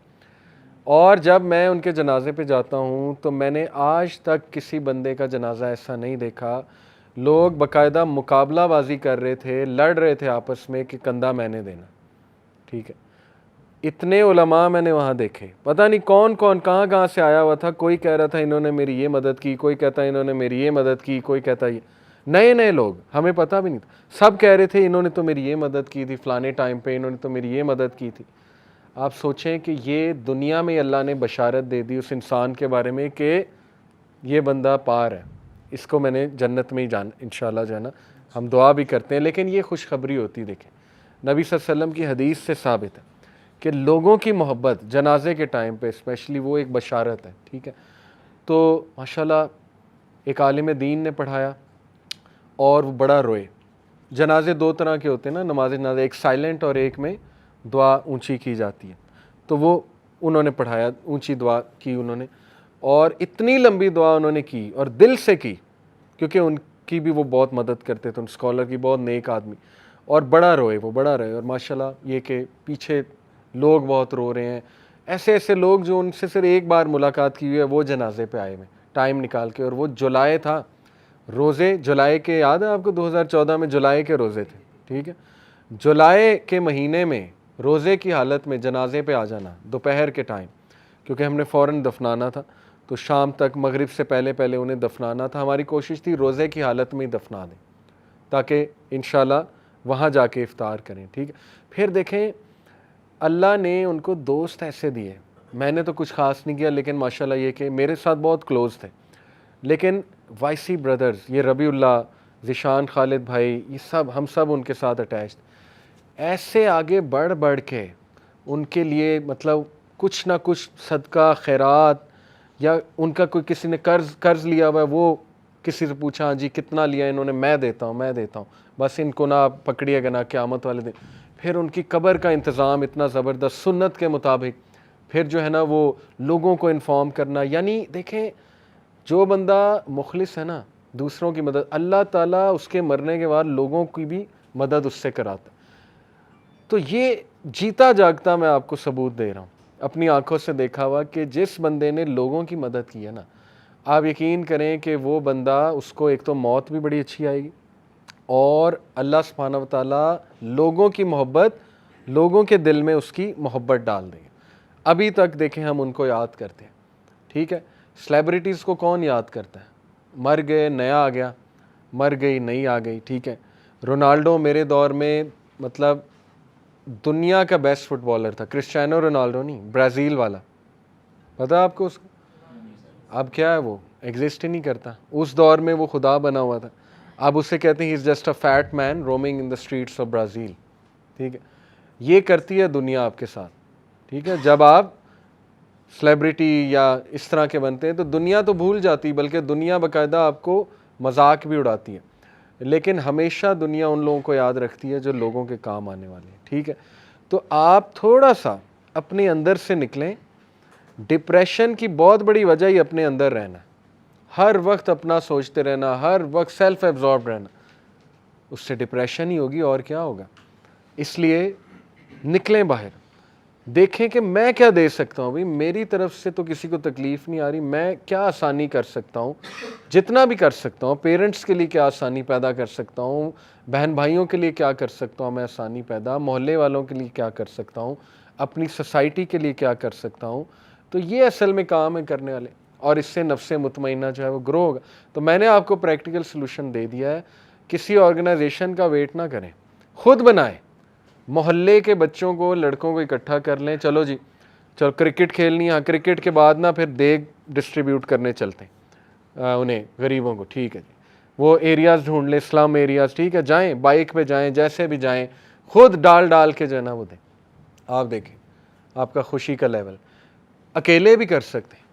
اور جب میں ان کے جنازے پہ جاتا ہوں تو میں نے آج تک کسی بندے کا جنازہ ایسا نہیں دیکھا. لوگ باقاعدہ مقابلہ بازی کر رہے تھے, لڑ رہے تھے آپس میں کہ کندھا میں نے دینا. ٹھیک ہے, اتنے علماء میں نے وہاں دیکھے, پتہ نہیں کون کہاں سے آیا ہوا تھا. کوئی کہہ رہا تھا انہوں نے میری یہ مدد کی, کوئی کہتا انہوں نے میری یہ مدد کی, کوئی کہتا یہ. نئے لوگ, ہمیں پتہ بھی نہیں تھا. سب کہہ رہے تھے انہوں نے تو میری یہ مدد کی تھی فلانے ٹائم پہ, انہوں نے تو میری یہ مدد کی تھی. آپ سوچیں کہ یہ دنیا میں اللہ نے بشارت دے دی اس انسان کے بارے میں کہ یہ بندہ پار ہے, اس کو میں نے جنت میں ہی انشاءاللہ جانا. ہم دعا بھی کرتے ہیں, لیکن یہ خوشخبری ہوتی. دیکھیں نبی صلی اللہ علیہ وسلم کی حدیث سے ثابت ہے کہ لوگوں کی محبت جنازے کے ٹائم پہ اسپیشلی وہ ایک بشارت ہے. ٹھیک ہے, تو ماشاءاللہ ایک عالم دین نے پڑھایا اور وہ بڑا روئے. جنازے 2 طرح کے ہوتے ہیں نا, نماز جنازہ, ایک سائلنٹ اور ایک میں دعا اونچی کی جاتی ہے. تو وہ انہوں نے پڑھایا, اونچی دعا کی انہوں نے, اور اتنی لمبی دعا انہوں نے کی اور دل سے کی, کیونکہ ان کی بھی وہ بہت مدد کرتے تھے, ان اسکالر کی, بہت نیک آدمی. اور بڑا روئے، وہ بڑا رہے، اور ماشاءاللہ یہ کہ پیچھے لوگ بہت رو رہے ہیں، ایسے ایسے لوگ جو ان سے صرف ایک بار ملاقات کی ہوئی ہے وہ جنازے پہ آئے ہوئے ٹائم نکال کے. اور وہ جولائی تھا، روزے جولائی کے، یاد ہے آپ کو 2014 میں جولائی کے روزے تھے، ٹھیک ہے، جولائی کے مہینے میں روزے کی حالت میں جنازے پہ آ جانا دوپہر کے ٹائم، کیونکہ ہم نے فوراً دفنانا تھا تو شام تک مغرب سے پہلے پہلے انہیں دفنانا تھا. ہماری کوشش تھی روزے کی حالت میں ہی دفنا دیں تاکہ انشاءاللہ وہاں جا کے افطار کریں، ٹھیک ہے. پھر دیکھیں اللہ نے ان کو دوست ایسے دیے، میں نے تو کچھ خاص نہیں کیا، لیکن ماشاءاللہ یہ کہ میرے ساتھ بہت کلوز تھے، لیکن وائسی بردرز، یہ ربیع اللہ، ذیشان خالد بھائی، یہ سب ہم سب ان کے ساتھ اٹیچ تھے. ایسے آگے بڑھ بڑھ کے ان کے لیے مطلب کچھ نہ کچھ صدقہ خیرات، یا ان کا کوئی کسی نے قرض لیا ہوا ہے، وہ کسی سے پوچھا ہاں جی کتنا لیا انہوں نے، میں دیتا ہوں، بس ان کو نہ پکڑیے گا نہ قیامت والے دن. پھر ان کی قبر کا انتظام اتنا زبردست سنت کے مطابق، پھر جو ہے نا وہ لوگوں کو انفارم کرنا. یعنی دیکھیں جو بندہ مخلص ہے نا، دوسروں کی مدد، اللہ تعالیٰ اس کے مرنے کے بعد لوگوں کی بھی مدد اس سے کراتا. تو یہ جیتا جاگتا میں آپ کو ثبوت دے رہا ہوں، اپنی آنکھوں سے دیکھا ہوا کہ جس بندے نے لوگوں کی مدد کی ہے نا، آپ یقین کریں کہ وہ بندہ، اس کو ایک تو موت بھی بڑی اچھی آئے گی، اور اللہ سبحانہ و تعالیٰ لوگوں کی محبت، لوگوں کے دل میں اس کی محبت ڈال دیں گے. ابھی تک دیکھیں ہم ان کو یاد کرتے ہیں، ٹھیک ہے. سلیبریٹیز کو کون یاد کرتا ہے؟ مر گئے نیا آ گیا، مر گئی نئی آ گئی، ٹھیک ہے. رونالڈو میرے دور میں مطلب دنیا کا بیسٹ فٹ بالر تھا، کرسچیانو رونالڈو نہیں، برازیل والا، پتہ آپ کو اس کا اب کیا ہے؟ وہ ایگزسٹ ہی نہیں کرتا. اس دور میں وہ خدا بنا ہوا تھا، اب اسے کہتے ہیں he is just a fat man roaming in the streets of Brazil, ٹھیک ہے. یہ کرتی ہے دنیا آپ کے ساتھ، ٹھیک ہے. جب آپ سلیبریٹی یا اس طرح کے بنتے ہیں تو دنیا تو بھول جاتی، بلکہ دنیا باقاعدہ آپ کو مذاق بھی اڑاتی ہے، لیکن ہمیشہ دنیا ان لوگوں کو یاد رکھتی ہے جو لوگوں کے کام آنے والے ہیں، ٹھیک ہے. تو آپ تھوڑا سا اپنے اندر سے نکلیں. ڈپریشن کی بہت بڑی وجہ ہی اپنے اندر رہنا، ہر وقت اپنا سوچتے رہنا، ہر وقت سیلف ایبزارب رہنا، اس سے ڈپریشن ہی ہوگی اور کیا ہوگا. اس لیے نکلیں باہر، دیکھیں کہ میں کیا دے سکتا ہوں. بھائی میری طرف سے تو کسی کو تکلیف نہیں آ رہی، میں کیا آسانی کر سکتا ہوں، جتنا بھی کر سکتا ہوں. پیرنٹس کے لیے کیا آسانی پیدا کر سکتا ہوں، بہن بھائیوں کے لیے کیا کر سکتا ہوں میں آسانی پیدا، محلے والوں کے لیے کیا کر سکتا ہوں، اپنی سوسائٹی کے لیے کیا کر سکتا ہوں. تو یہ اصل میں کام ہے کرنے والے، اور اس سے نفس مطمئنہ جو ہے وہ گرو ہوگا. تو میں نے آپ کو پریکٹیکل سلوشن دے دیا ہے. کسی آرگنائزیشن کا ویٹ نہ کریں، خود بنائیں. محلے کے بچوں کو، لڑکوں کو اکٹھا کر لیں، چلو جی چلو کرکٹ کھیلنی ہے، ہاں کرکٹ کے بعد نا پھر دیگ ڈسٹریبیوٹ کرنے چلتے ہیں انہیں غریبوں کو، ٹھیک ہے جی. وہ ایریاز ڈھونڈ لیں، اسلام ایریاز، ٹھیک ہے، جائیں بائک پہ جائیں، جیسے بھی جائیں، خود ڈال کے جو ہے نا وہ دیں. آپ دیکھیں آپ کا خوشی کا لیول. اکیلے بھی کر سکتے ہیں.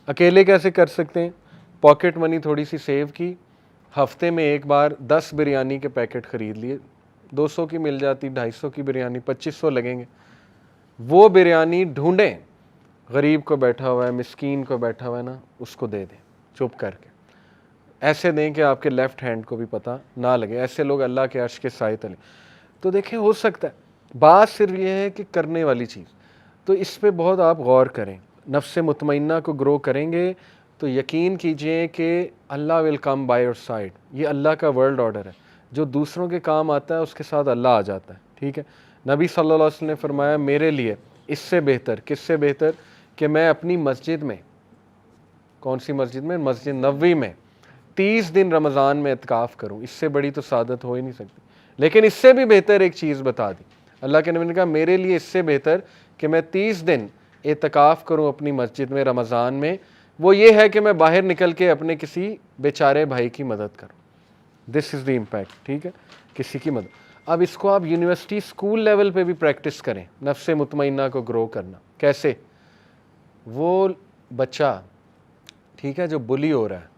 اکیلے کیسے کر سکتے ہیں؟ پاکٹ منی تھوڑی سی سیو کی، ہفتے میں ایک بار 10 بریانی کے پیکٹ خرید لیے، 200 کی مل جاتی، 250 کی بریانی، 2500 لگیں گے. وہ بریانی ڈھونڈیں، غریب کو بیٹھا ہوا ہے، مسکین کو بیٹھا ہوا ہے نا، اس کو دے دیں چپ کر کے. ایسے دیں کہ آپ کے لیفٹ ہینڈ کو بھی پتہ نہ لگے. ایسے لوگ اللہ کے عرش کے سائے تلے. تو دیکھیں ہو سکتا ہے، بات صرف یہ ہے کہ کرنے والی چیز. تو اس پہ بہت آپ غور کریں. نفس مطمئنہ کو گرو کریں گے تو یقین کیجئے کہ اللہ ول کم بائی یور سائڈ. یہ اللہ کا ورلڈ آرڈر ہے، جو دوسروں کے کام آتا ہے اس کے ساتھ اللہ آ جاتا ہے، ٹھیک ہے. نبی صلی اللہ علیہ وسلم نے فرمایا میرے لیے اس سے بہتر، کس سے بہتر، کہ میں اپنی مسجد میں، کون سی مسجد میں؟ مسجد نبوی میں 30 دن رمضان میں اعتکاف کروں. اس سے بڑی تو سعادت ہو ہی نہیں سکتی. لیکن اس سے بھی بہتر ایک چیز بتا دی اللہ کے نبی نے کہا میرے لیے اس سے بہتر کہ میں 30 دن اعتکاف کروں اپنی مسجد میں رمضان میں، وہ یہ ہے کہ میں باہر نکل کے اپنے کسی بیچارے بھائی کی مدد کروں. دس از دی امپیکٹ، ٹھیک ہے، کسی کی مدد. اب اس کو آپ یونیورسٹی اسکول لیول پہ بھی پریکٹس کریں، نفس مطمئنہ کو گرو کرنا. کیسے؟ وہ بچہ، ٹھیک ہے، جو بلی ہو رہا ہے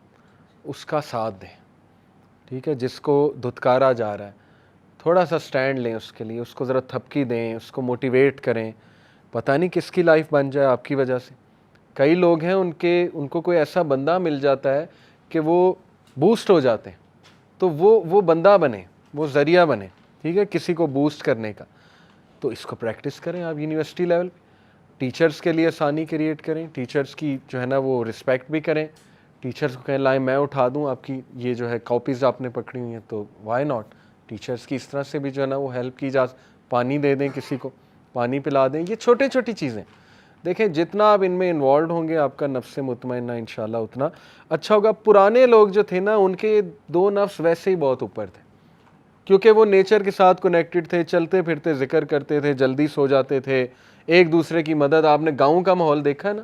اس کا ساتھ دیں، ٹھیک ہے، جس کو دھتکارا جا رہا ہے تھوڑا سا سٹینڈ لیں اس کے لیے، اس کو ذرا تھپکی دیں، اس کو موٹیویٹ کریں. پتہ نہیں کس کی لائف بن جائے آپ کی وجہ سے. کئی لوگ ہیں ان کو کوئی ایسا بندہ مل جاتا ہے کہ وہ بوسٹ ہو جاتے ہیں، تو وہ بندہ بنے، وہ ذریعہ بنے. ٹھیک ہے, کسی کو بوسٹ کرنے کا. تو اس کو پریکٹس کریں آپ یونیورسٹی لیول پہ. ٹیچرز کے لیے آسانی کریٹ کریں, ٹیچرز کی جو ہے نا وہ رسپیکٹ بھی کریں. ٹیچرز کو کہیں لائیں میں اٹھا دوں آپ کی یہ جو ہے کاپیز آپ نے پکڑی ہوئی ہیں, تو وائی ناٹ. ٹیچرز کی اس طرح سے بھی جو ہے نا وہ ہیلپ کی پانی دے دیں, کسی کو پانی پلا دیں. یہ چھوٹی چھوٹی چیزیں دیکھیں, جتنا آپ ان میں انوالوڈ ہوں گے آپ کا نفس مطمئنہ انشاءاللہ اتنا اچھا ہوگا. پرانے لوگ جو تھے نا ان کے 2 نفس ویسے ہی بہت اوپر تھے, کیونکہ وہ نیچر کے ساتھ کنیکٹڈ تھے, چلتے پھرتے ذکر کرتے تھے, جلدی سو جاتے تھے, ایک دوسرے کی مدد. آپ نے گاؤں کا ماحول دیکھا نا,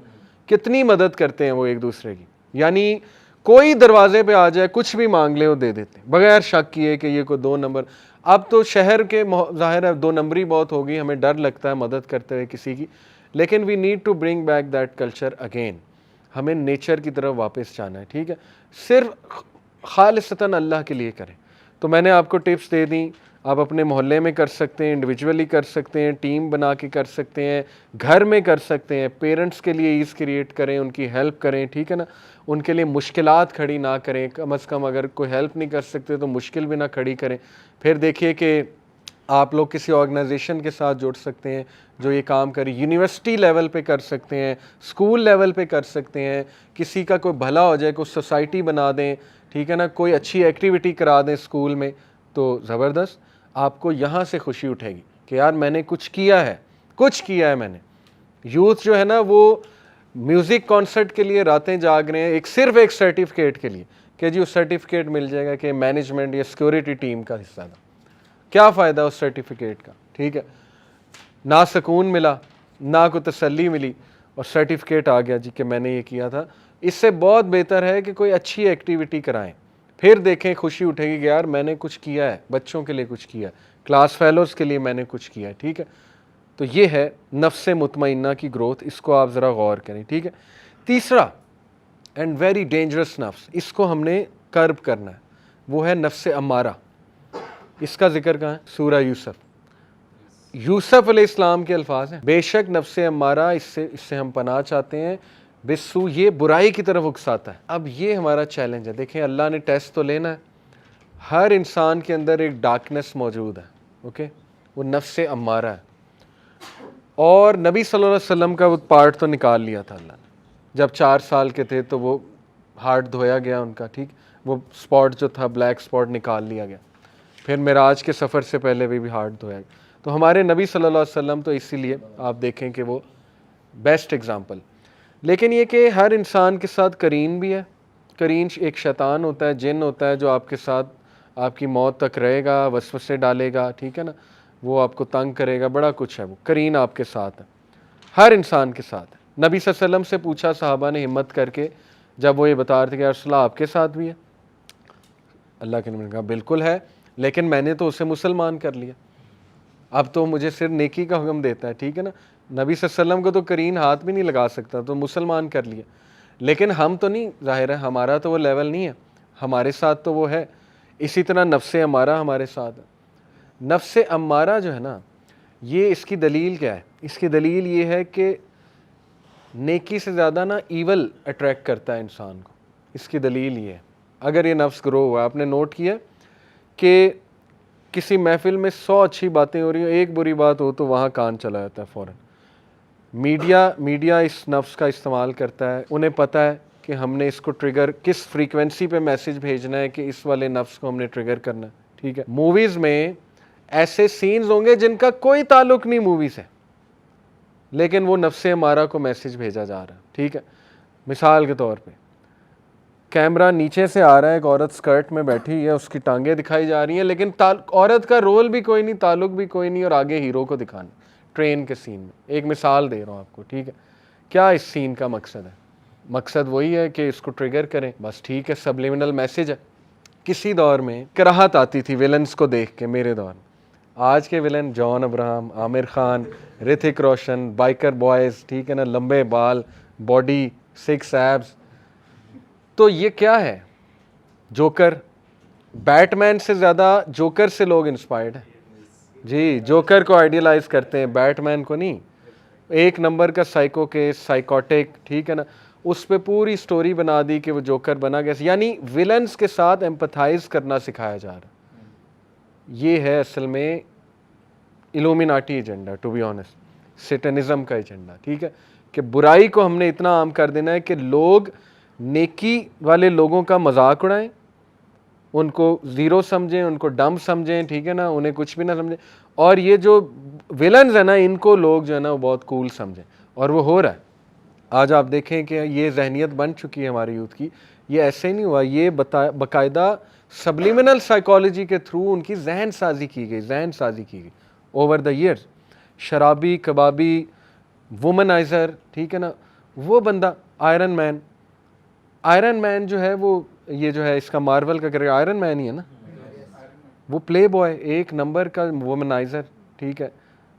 کتنی مدد کرتے ہیں وہ ایک دوسرے کی. یعنی کوئی دروازے پہ آ جائے کچھ بھی مانگ لے وہ دے دیتے بغیر شک کیے کہ یہ کوئی 2 نمبر. اب تو شہر کے ظاہر ہے 2 نمبری بہت ہوگی, ہمیں ڈر لگتا ہے مدد کرتے ہوئے کسی کی, لیکن we need to bring back that culture again. ہمیں نیچر کی طرف واپس جانا ہے, ٹھیک ہے, صرف خالصتاً اللہ کے لیے کریں. تو میں نے آپ کو ٹپس دے دیں, آپ اپنے محلے میں کر سکتے ہیں, انڈیویجولی کر سکتے ہیں, ٹیم بنا کے کر سکتے ہیں, گھر میں کر سکتے ہیں. پیرنٹس کے لیے ایز کریٹ کریں, ان کی ہیلپ کریں, ٹھیک ہے نا, ان کے لیے مشکلات کھڑی نہ کریں. کم از کم اگر کوئی ہیلپ نہیں کر سکتے تو مشکل بھی نہ کھڑی کریں. پھر دیکھیے کہ آپ لوگ کسی آرگنائزیشن کے ساتھ جڑ سکتے ہیں جو یہ کام کرے. یونیورسٹی لیول پہ کر سکتے ہیں, اسکول لیول پہ کر سکتے ہیں, کسی کا کوئی بھلا ہو جائے, کوئی سوسائٹی بنا دیں, ٹھیک ہے نا, کوئی اچھی ایکٹیویٹی کرا دیں اسکول میں, تو زبردست. آپ کو یہاں سے خوشی اٹھے گی کہ یار میں نے کچھ کیا ہے, کچھ کیا ہے میں نے. یوتھ جو ہے نا وہ میوزک کانسرٹ کے لیے راتیں جاگ رہے ہیں, صرف ایک سرٹیفکیٹ کے لیے کہ جی اس سرٹیفکیٹ مل جائے گا کہ مینجمنٹ یا سیکورٹی ٹیم کا حصہ تھا. کیا فائدہ اس سرٹیفکیٹ کا, ٹھیک ہے, نہ سکون ملا, نہ کوئی تسلی ملی, اور سرٹیفکیٹ آ گیا جی کہ میں نے یہ کیا تھا. اس سے بہت بہتر ہے کہ کوئی اچھی ایکٹیویٹی کرائیں, پھر دیکھیں خوشی اٹھے گی کہ یار میں نے کچھ کیا ہے, بچوں کے لیے کچھ کیا ہے, کلاس فیلوز کے لیے میں نے کچھ کیا ہے, ٹھیک ہے. تو یہ ہے نفس مطمئنہ کی گروتھ, اس کو آپ ذرا غور کریں, ٹھیک ہے. تیسرا اینڈ ویری ڈینجرس نفس, اس کو ہم نے کرب کرنا ہے, وہ ہے نفس امارہ. اس کا ذکر کہاں ہے؟ سورہ یوسف. یوسف علیہ السلام کے الفاظ ہیں, بے شک نفس امارہ, اس سے ہم پناہ چاہتے ہیں, بسو, یہ برائی کی طرف اکساتا ہے. اب یہ ہمارا چیلنج ہے. دیکھیں اللہ نے ٹیسٹ تو لینا ہے, ہر انسان کے اندر ایک ڈارکنس موجود ہے, اوکے, وہ نفس امارہ ہے. اور نبی صلی اللہ علیہ وسلم کا وہ پارٹ تو نکال لیا تھا اللہ نے, جب 4 سال کے تھے تو وہ ہارٹ دھویا گیا ان کا, ٹھیک, وہ سپاٹ جو تھا بلیک سپاٹ نکال لیا گیا. پھر معراج کے سفر سے پہلے بھی ہارٹ دھویا گیا. تو ہمارے نبی صلی اللہ علیہ وسلم تو اسی لیے آپ دیکھیں کہ وہ بیسٹ ایگزامپل. لیکن یہ کہ ہر انسان کے ساتھ کرین بھی ہے. کرین ایک شیطان ہوتا ہے, جن ہوتا ہے جو آپ کے ساتھ آپ کی موت تک رہے گا, وسوسے ڈالے گا, ٹھیک ہے نا, وہ آپ کو تنگ کرے گا, بڑا کچھ ہے. وہ کرین آپ کے ساتھ ہے, ہر انسان کے ساتھ ہے. نبی صلی اللہ علیہ وسلم سے پوچھا صحابہ نے ہمت کر کے, جب وہ یہ بتا رہے تھے کہ یا رسول اللہ آپ کے ساتھ بھی ہے, اللہ کے نبی نے کہا بالکل ہے, لیکن میں نے تو اسے مسلمان کر لیا, اب تو مجھے صرف نیکی کا حکم دیتا ہے, ٹھیک ہے نا. نبی صلی اللہ علیہ وسلم کو تو کرین ہاتھ بھی نہیں لگا سکتا, تو مسلمان کر لیا. لیکن ہم تو نہیں, ظاہر ہے ہمارا تو وہ لیول نہیں ہے, ہمارے ساتھ تو وہ ہے. اسی طرح نفس امارہ ہمارے ساتھ ہے. نفس امارہ جو ہے نا, یہ اس کی دلیل کیا ہے؟ اس کی دلیل یہ ہے کہ نیکی سے زیادہ نا ایول اٹریکٹ کرتا ہے انسان کو. اس کی دلیل یہ ہے, اگر یہ نفس گرو ہوا, آپ نے نوٹ کیا کہ کسی محفل میں 100 اچھی باتیں ہو رہی ہیں, ایک بری بات ہو تو وہاں کان چلا جاتا ہے فوراً. میڈیا اس نفس کا استعمال کرتا ہے, انہیں پتہ ہے کہ ہم نے اس کو ٹریگر کس فریکوینسی پہ میسج بھیجنا ہے کہ اس والے نفس کو ہم نے ٹریگر کرنا ہے, ٹھیک ہے. موویز میں ایسے سینز ہوں گے جن کا کوئی تعلق نہیں مووی سے, لیکن وہ نفس امارہ کو میسج بھیجا جا رہا ہے, ٹھیک ہے. مثال کے طور پہ کیمرہ نیچے سے آ رہا ہے, ایک عورت سکرٹ میں بیٹھی ہے, اس کی ٹانگیں دکھائی جا رہی ہیں, لیکن عورت کا رول بھی کوئی نہیں, تعلق بھی کوئی نہیں, اور آگے ہیرو کو دکھانا ٹرین کے سین میں. ایک مثال دے رہا ہوں آپ کو, ٹھیک ہے. کیا اس سین کا مقصد ہے؟ مقصد وہی ہے کہ اس کو ٹریگر کریں, بس, ٹھیک ہے, سبلیمنل میسج ہے. کسی دور میں کراہت آتی تھی ویلنز کو دیکھ کے, میرے دور میں. آج کے ویلن جان ابراہم, عامر خان, رتھک روشن, بائکر بوائز, ٹھیک ہے نا, لمبے بال, باڈی, 6 ایبس. تو یہ کیا ہے؟ جوکر. بیٹ مین سے زیادہ جوکر سے لوگ انسپائرڈ ہیں جی, جوکر کو آئیڈیلائز کرتے ہیں, بیٹ مین کو نہیں. 1 نمبر کا سائیکو کیس, سائیکوٹک, ٹھیک ہے نا, اس پہ پوری سٹوری بنا دی کہ وہ جوکر بنا گیا. یعنی ویلنز کے ساتھ ایمپتھائز کرنا سکھایا جا رہا ہے. یہ ہے اصل میں الومیناٹی ایجنڈا، ٹو بی آنیسٹ سیٹنزم کا ایجنڈا، ٹھیک ہے، کہ برائی کو ہم نے اتنا عام کر دینا ہے کہ لوگ نیکی والے لوگوں کا مذاق اڑائیں، ان کو زیرو سمجھیں، ان کو ڈم سمجھیں، ٹھیک ہے نا، انہیں کچھ بھی نہ سمجھیں، اور یہ جو ویلنز ہیں نا ان کو لوگ جو ہے نا وہ بہت کول سمجھیں، اور وہ ہو رہا ہے۔ آج آپ دیکھیں کہ یہ ذہنیت بن چکی ہے ہمارے یوتھ کی، یہ ایسے نہیں ہوا، یہ باقاعدہ سبلیمنل سائیکالوجی کے تھرو ان کی ذہن سازی کی گئی اوور دا ایئرز۔ شرابی، کبابی، وومنائزر، ٹھیک ہے نا، وہ بندہ آئرن مین جو ہے وہ یہ جو ہے اس کا مارول کا کرے آئرن مین ہی ہے نا، وہ پلے بوائے ایک نمبر کا وومنائزر، ٹھیک ہے،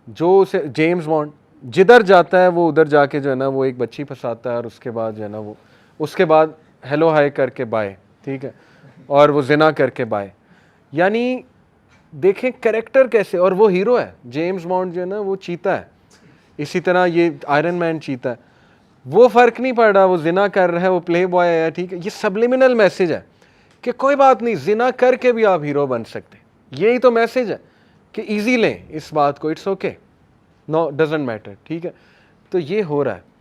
جو اسے جیمز بانڈ جدھر جاتا ہے وہ ادھر جا کے جو ہے نا وہ ایک بچی پھنساتا ہے، اور اس کے بعد جو ہے نا وہ اس کے بعد ہیلو ہائی کر کے بائے، ٹھیک ہے، اور وہ زنا کر کے بائے۔ یعنی دیکھیں کریکٹر کیسے، اور وہ ہیرو ہے جیمز بانڈ جو ہے نا وہ چیتا ہے، اسی طرح یہ آئرن مین چیتا ہے، وہ فرق نہیں پڑ رہا، وہ زنا کر رہا ہے، وہ پلے بوائے ہے، ٹھیک ہے، یہ سبلیمنل میسج ہے کہ کوئی بات نہیں، زنا کر کے بھی آپ ہیرو بن سکتے، یہی تو میسج ہے کہ ایزی لیں اس بات کو، it's okay, no doesn't matter, ٹھیک ہے۔ تو یہ ہو رہا ہے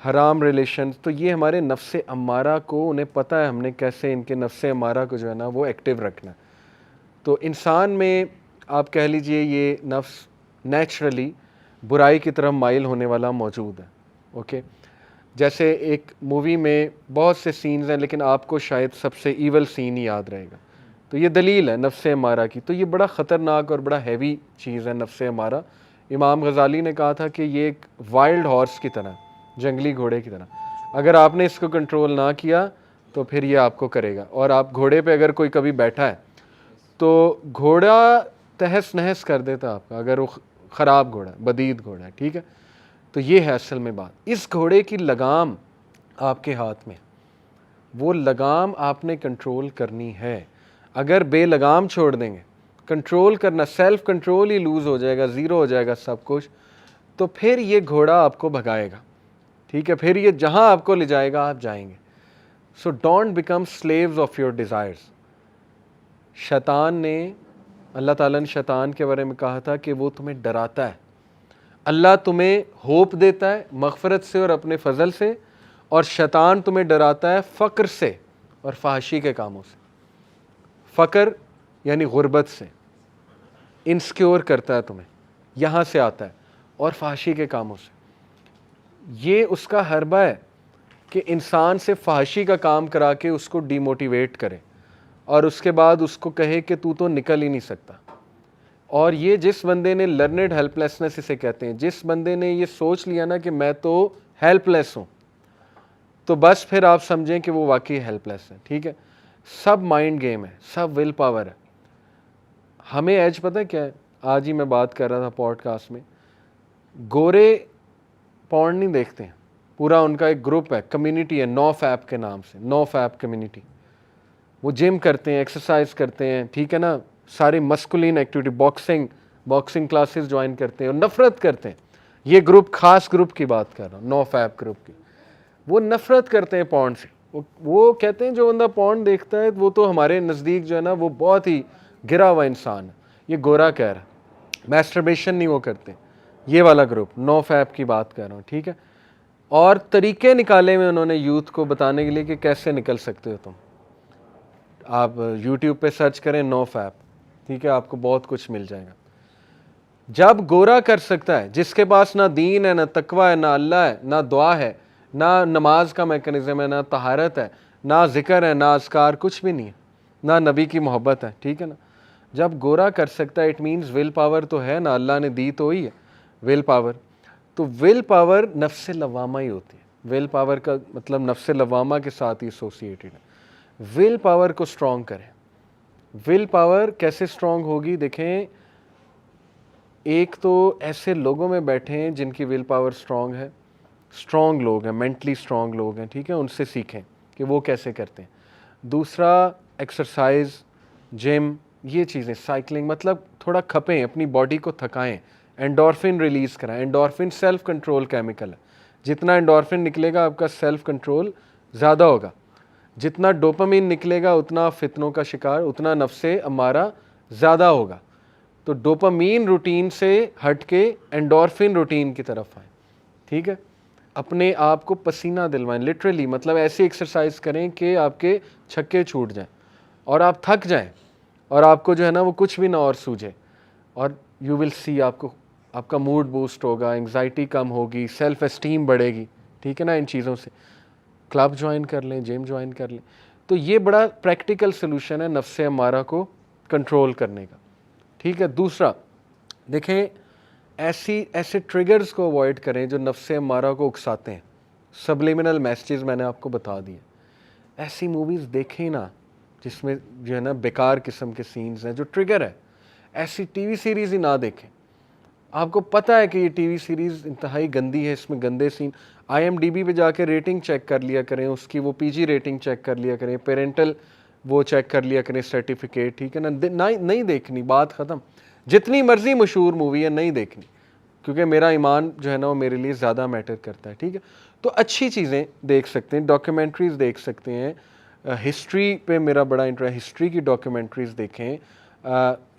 حرام ریلیشنز، تو یہ ہمارے نفس امارہ کو، انہیں پتہ ہے ہم نے کیسے ان کے نفس امارہ کو جو ہے نا وہ ایکٹیو رکھنا ہے۔ تو انسان میں آپ کہہ لیجئے یہ نفس نیچرلی برائی کی طرف مائل ہونے والا موجود ہے، اوکے۔ جیسے ایک مووی میں بہت سے سینز ہیں لیکن آپ کو شاید سب سے ایول سین ہی یاد رہے گا، تو یہ دلیل ہے نفس امارہ کی، تو یہ بڑا خطرناک اور بڑا ہیوی چیز ہے نفس امارہ۔ امام غزالی نے کہا تھا کہ یہ ایک وائلڈ ہارس کی طرح، جنگلی گھوڑے کی طرح، اگر آپ نے اس کو کنٹرول نہ کیا تو پھر یہ آپ کو کرے گا، اور آپ گھوڑے پہ اگر کوئی کبھی بیٹھا ہے تو گھوڑا تہس نہس کر دیتا آپ کا، اگر وہ خراب گھوڑا ہے، بدید گھوڑا ہے، ٹھیک ہے۔ تو یہ ہے اصل میں بات، اس گھوڑے کی لگام آپ کے ہاتھ میں، وہ لگام آپ نے کنٹرول کرنی ہے۔ اگر بے لگام چھوڑ دیں گے، کنٹرول کرنا، سیلف کنٹرول ہی لوز ہو جائے گا، زیرو ہو جائے گا سب کچھ، تو پھر یہ گھوڑا آپ کو بھگائے گا، ٹھیک ہے، پھر یہ جہاں آپ کو لے جائے گا آپ جائیں گے۔ So don't become sleeves of your desires. شیطان نے، اللہ تعالیٰ نے شیطان کے بارے میں کہا تھا کہ وہ تمہیں ڈراتا ہے، اللہ تمہیں ہوپ دیتا ہے مغفرت سے اور اپنے فضل سے، اور شیطان تمہیں ڈراتا ہے فقر سے اور فحاشی کے کاموں سے۔ فقر یعنی غربت سے، انسیکیور کرتا ہے تمہیں، یہاں سے آتا ہے، اور فحاشی کے کاموں سے۔ یہ اس کا حربہ ہے کہ انسان سے فحاشی کا کام کرا کے اس کو ڈی موٹیویٹ کرے، اور اس کے بعد اس کو کہے کہ تو نکل ہی نہیں سکتا۔ اور یہ جس بندے نے لرنڈ ہیلپ لیسنس اسے کہتے ہیں، جس بندے نے یہ سوچ لیا نا کہ میں تو ہیلپ لیس ہوں، تو بس پھر آپ سمجھیں کہ وہ واقعی ہیلپ لیس ہے، ٹھیک ہے۔ سب مائنڈ گیم ہے، سب ول پاور ہے۔ ہمیں ایج پتہ کیا ہے؟ آج ہی میں بات کر رہا تھا پوڈ کاسٹ میں، گورے پورن نہیں دیکھتے ہیں، پورا ان کا ایک گروپ ہے، کمیونٹی ہے، نو فیپ کے نام سے، نو فیپ کمیونٹی۔ وہ جم کرتے ہیں، ایکسرسائز کرتے ہیں، ٹھیک ہے نا، سارے مسکولین ایکٹیویٹی، باکسنگ کلاسز جوائن کرتے ہیں، اور نفرت کرتے ہیں۔ یہ گروپ، خاص گروپ کی بات کر رہا ہوں، نو فیپ گروپ کی، وہ نفرت کرتے ہیں پورن سے۔ وہ کہتے ہیں جو بندہ پورن دیکھتا ہے وہ تو ہمارے نزدیک جو ہے نا وہ بہت ہی گرا ہوا انسان ہے، یہ گورا کہہ رہا ہے، میسٹربیشن نہیں وہ کرتے۔ یہ والا گروپ نو فیپ کی بات کر رہا ہوں، ٹھیک ہے۔ اور طریقے نکالے ہوئے انہوں نے یوتھ کو بتانے کے لیے کہ کیسے نکل سکتے ہو تم۔ آپ یوٹیوب پہ سرچ کریں نو فیپ، ٹھیک ہے، آپ کو بہت کچھ مل جائے گا۔ جب گورا کر سکتا ہے، جس کے پاس نہ دین ہے، نہ تقوی ہے، نہ اللہ ہے، نہ دعا ہے، نہ نماز کا میکنزم ہے، نہ طہارت ہے، نہ ذکر ہے، نہ اذکار، کچھ بھی نہیں ہے، نہ نبی کی محبت ہے، ٹھیک ہے نا، جب گورا کر سکتا ہے اٹ مینز ول پاور تو ہے نا، اللہ نے دی تو ہی ہے ول پاور۔ تو ول پاور نفس لوامہ ہی ہوتی ہے، ول پاور کا مطلب نفس لوامہ کے ساتھ ہی ایسوسیٹڈ ہے۔ ول پاور کو سٹرونگ کریں۔ ول پاور کیسے سٹرونگ ہوگی؟ دیکھیں، ایک تو ایسے لوگوں میں بیٹھے ہیں جن کی ول پاور سٹرونگ ہے، سٹرونگ لوگ ہیں، مینٹلی سٹرونگ لوگ ہیں، ٹھیک ہے، ان سے سیکھیں کہ وہ کیسے کرتے ہیں۔ دوسرا، ایکسرسائز، جم، یہ چیزیں، سائیکلنگ، مطلب تھوڑا کھپیں، اپنی باڈی کو تھکائیں، انڈورفن ریلیز کرائیں۔ انڈورفن سیلف کنٹرول کیمیکل ہے، جتنا انڈورفن نکلے گا آپ کا سیلف کنٹرول زیادہ ہوگا، جتنا ڈوپامین نکلے گا اتنا فتنوں کا شکار، اتنا نفس امارہ زیادہ ہوگا۔ تو ڈوپامین روٹین سے ہٹ کے اینڈورفن روٹین کی طرف آئیں. ٹھیک ہے, اپنے آپ کو پسینہ دلوائیں, لٹرلی مطلب ایسی ایکسرسائز کریں کہ آپ کے چھکے چھوٹ جائیں اور آپ تھک جائیں اور آپ کو جو ہے نا وہ کچھ بھی نہ اور سوجے, اور یو ول سی آپ کا موڈ بوسٹ ہوگا, انگزائٹی کم ہوگی, سیلف اسٹیم بڑھے گی. ٹھیک ہے نا, ان چیزوں سے کلب جوائن کر لیں, جم جوائن کر لیں. تو یہ بڑا پریکٹیکل سلوشن ہے نفس امارہ کو کنٹرول کرنے کا. ٹھیک ہے, دوسرا دیکھیں ایسے ٹریگرز کو اوائڈ کریں جو نفس امارہ کو اکساتے ہیں. سبلیمنل میسیجز میں نے آپ کو بتا دیے. ایسی موویز دیکھیں نا جس میں جو ہے نا بیکار قسم کے سینز ہیں جو ٹریگر ہے. ایسی ٹی وی سیریز ہی نہ دیکھیں. آپ کو پتہ ہے کہ یہ ٹی وی سیریز انتہائی گندی ہے, اس میں گندے سین. آئی ایم ڈی بی پہ جا کے ریٹنگ چیک کر لیا کریں, اس کی وہ پی جی ریٹنگ چیک کر لیا کریں, پیرنٹل وہ چیک کر لیا کریں سرٹیفکیٹ. ٹھیک ہے نا, نہیں دیکھنی, بات ختم. جتنی مرضی مشہور مووی ہے نہیں دیکھنی, کیونکہ میرا ایمان جو ہے نا وہ میرے لیے زیادہ میٹر کرتا ہے. ٹھیک ہے, تو اچھی چیزیں دیکھ سکتے ہیں, ڈاکیومنٹریز دیکھ سکتے ہیں. ہسٹری پہ میرا بڑا انٹرسٹ, ہسٹری کی ڈاکیومنٹریز دیکھیں,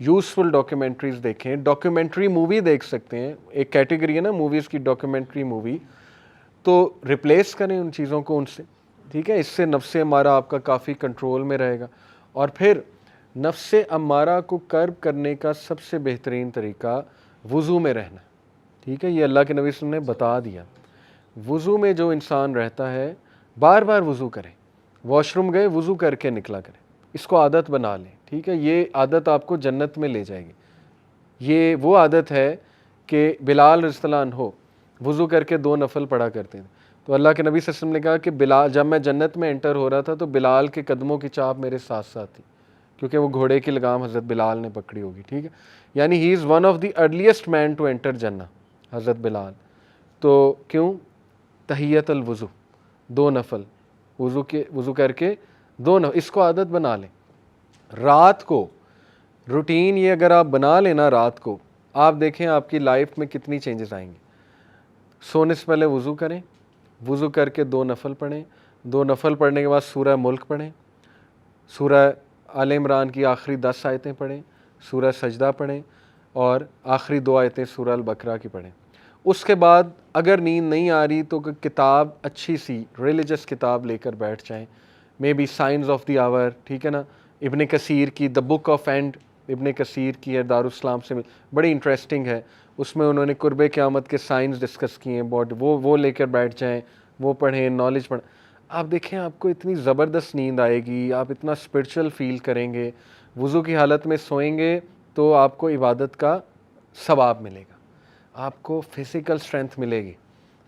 یوزفل ڈاکیومنٹریز دیکھیں. ڈاکیومنٹری مووی دیکھ سکتے ہیں, ایک کیٹیگری ہے نا موویز کی, ڈاکیومنٹری مووی. تو ریپلیس کریں ان چیزوں کو ان سے. ٹھیک ہے, اس سے نفس امارہ آپ کا کافی کنٹرول میں رہے گا. اور پھر نفس امارہ کو کرب کرنے کا سب سے بہترین طریقہ وضو میں رہنا. ٹھیک ہے, یہ اللہ کے نبی صلی اللہ علیہ وسلم نے بتا دیا. وضو میں جو انسان رہتا ہے بار بار وضو کرے, واش روم گئے وضو کر کے نکلا کرے, اس کو عادت بنا لیں. ٹھیک ہے, یہ عادت آپ کو جنت میں لے جائے گی. یہ وہ عادت ہے کہ بلال رضی اللہ عنہ وضو کر کے 2 نفل پڑھا کرتے ہیں. تو اللہ کے نبی صلی اللہ علیہ وسلم نے کہا کہ بلال, جب میں جنت میں انٹر ہو رہا تھا تو بلال کے قدموں کی چاپ میرے ساتھ ساتھ تھی, کیونکہ وہ گھوڑے کی لگام حضرت بلال نے پکڑی ہوگی. ٹھیک ہے, یعنی he is one of the earliest men to enter جنہ, حضرت بلال. تو کیوں؟ تحیت الوضو, 2 نفل وضو کر کے 2 نفل, اس کو عادت بنا لیں. رات کو روٹین یہ اگر آپ بنا لینا رات کو, آپ دیکھیں آپ کی لائف میں کتنی چینجز آئیں گے. سونے سے پہلے وضو کریں, وضو کر کے 2 نفل پڑھیں, 2 نفل پڑھنے کے بعد سورہ ملک پڑھیں, سورہ آل عمران کی آخری 10 آیتیں پڑھیں, سورہ سجدہ پڑھیں, اور آخری 2 آیتیں سورہ البقرہ کی پڑھیں. اس کے بعد اگر نیند نہیں آ رہی تو کتاب اچھی سی ریلیجس کتاب لے کر بیٹھ جائیں, may be science of the hour. ٹھیک ہے نا, ابن کثیر کی دا بک آف اینڈ, ابن کثیر کی ہے, دارالاسلام سے بڑی انٹرسٹنگ ہے. اس میں انہوں نے قرب قیامت کے سائنس ڈسکس کیے ہیں, وہ لے کر بیٹھ جائیں, وہ پڑھیں, نالج پڑھیں. آپ دیکھیں آپ کو اتنی زبردست نیند آئے گی, آپ اتنا اسپرچل فیل کریں گے. وضو کی حالت میں سوئیں گے تو آپ کو عبادت کا ثواب ملے گا, آپ کو فزیکل اسٹرینتھ ملے گی.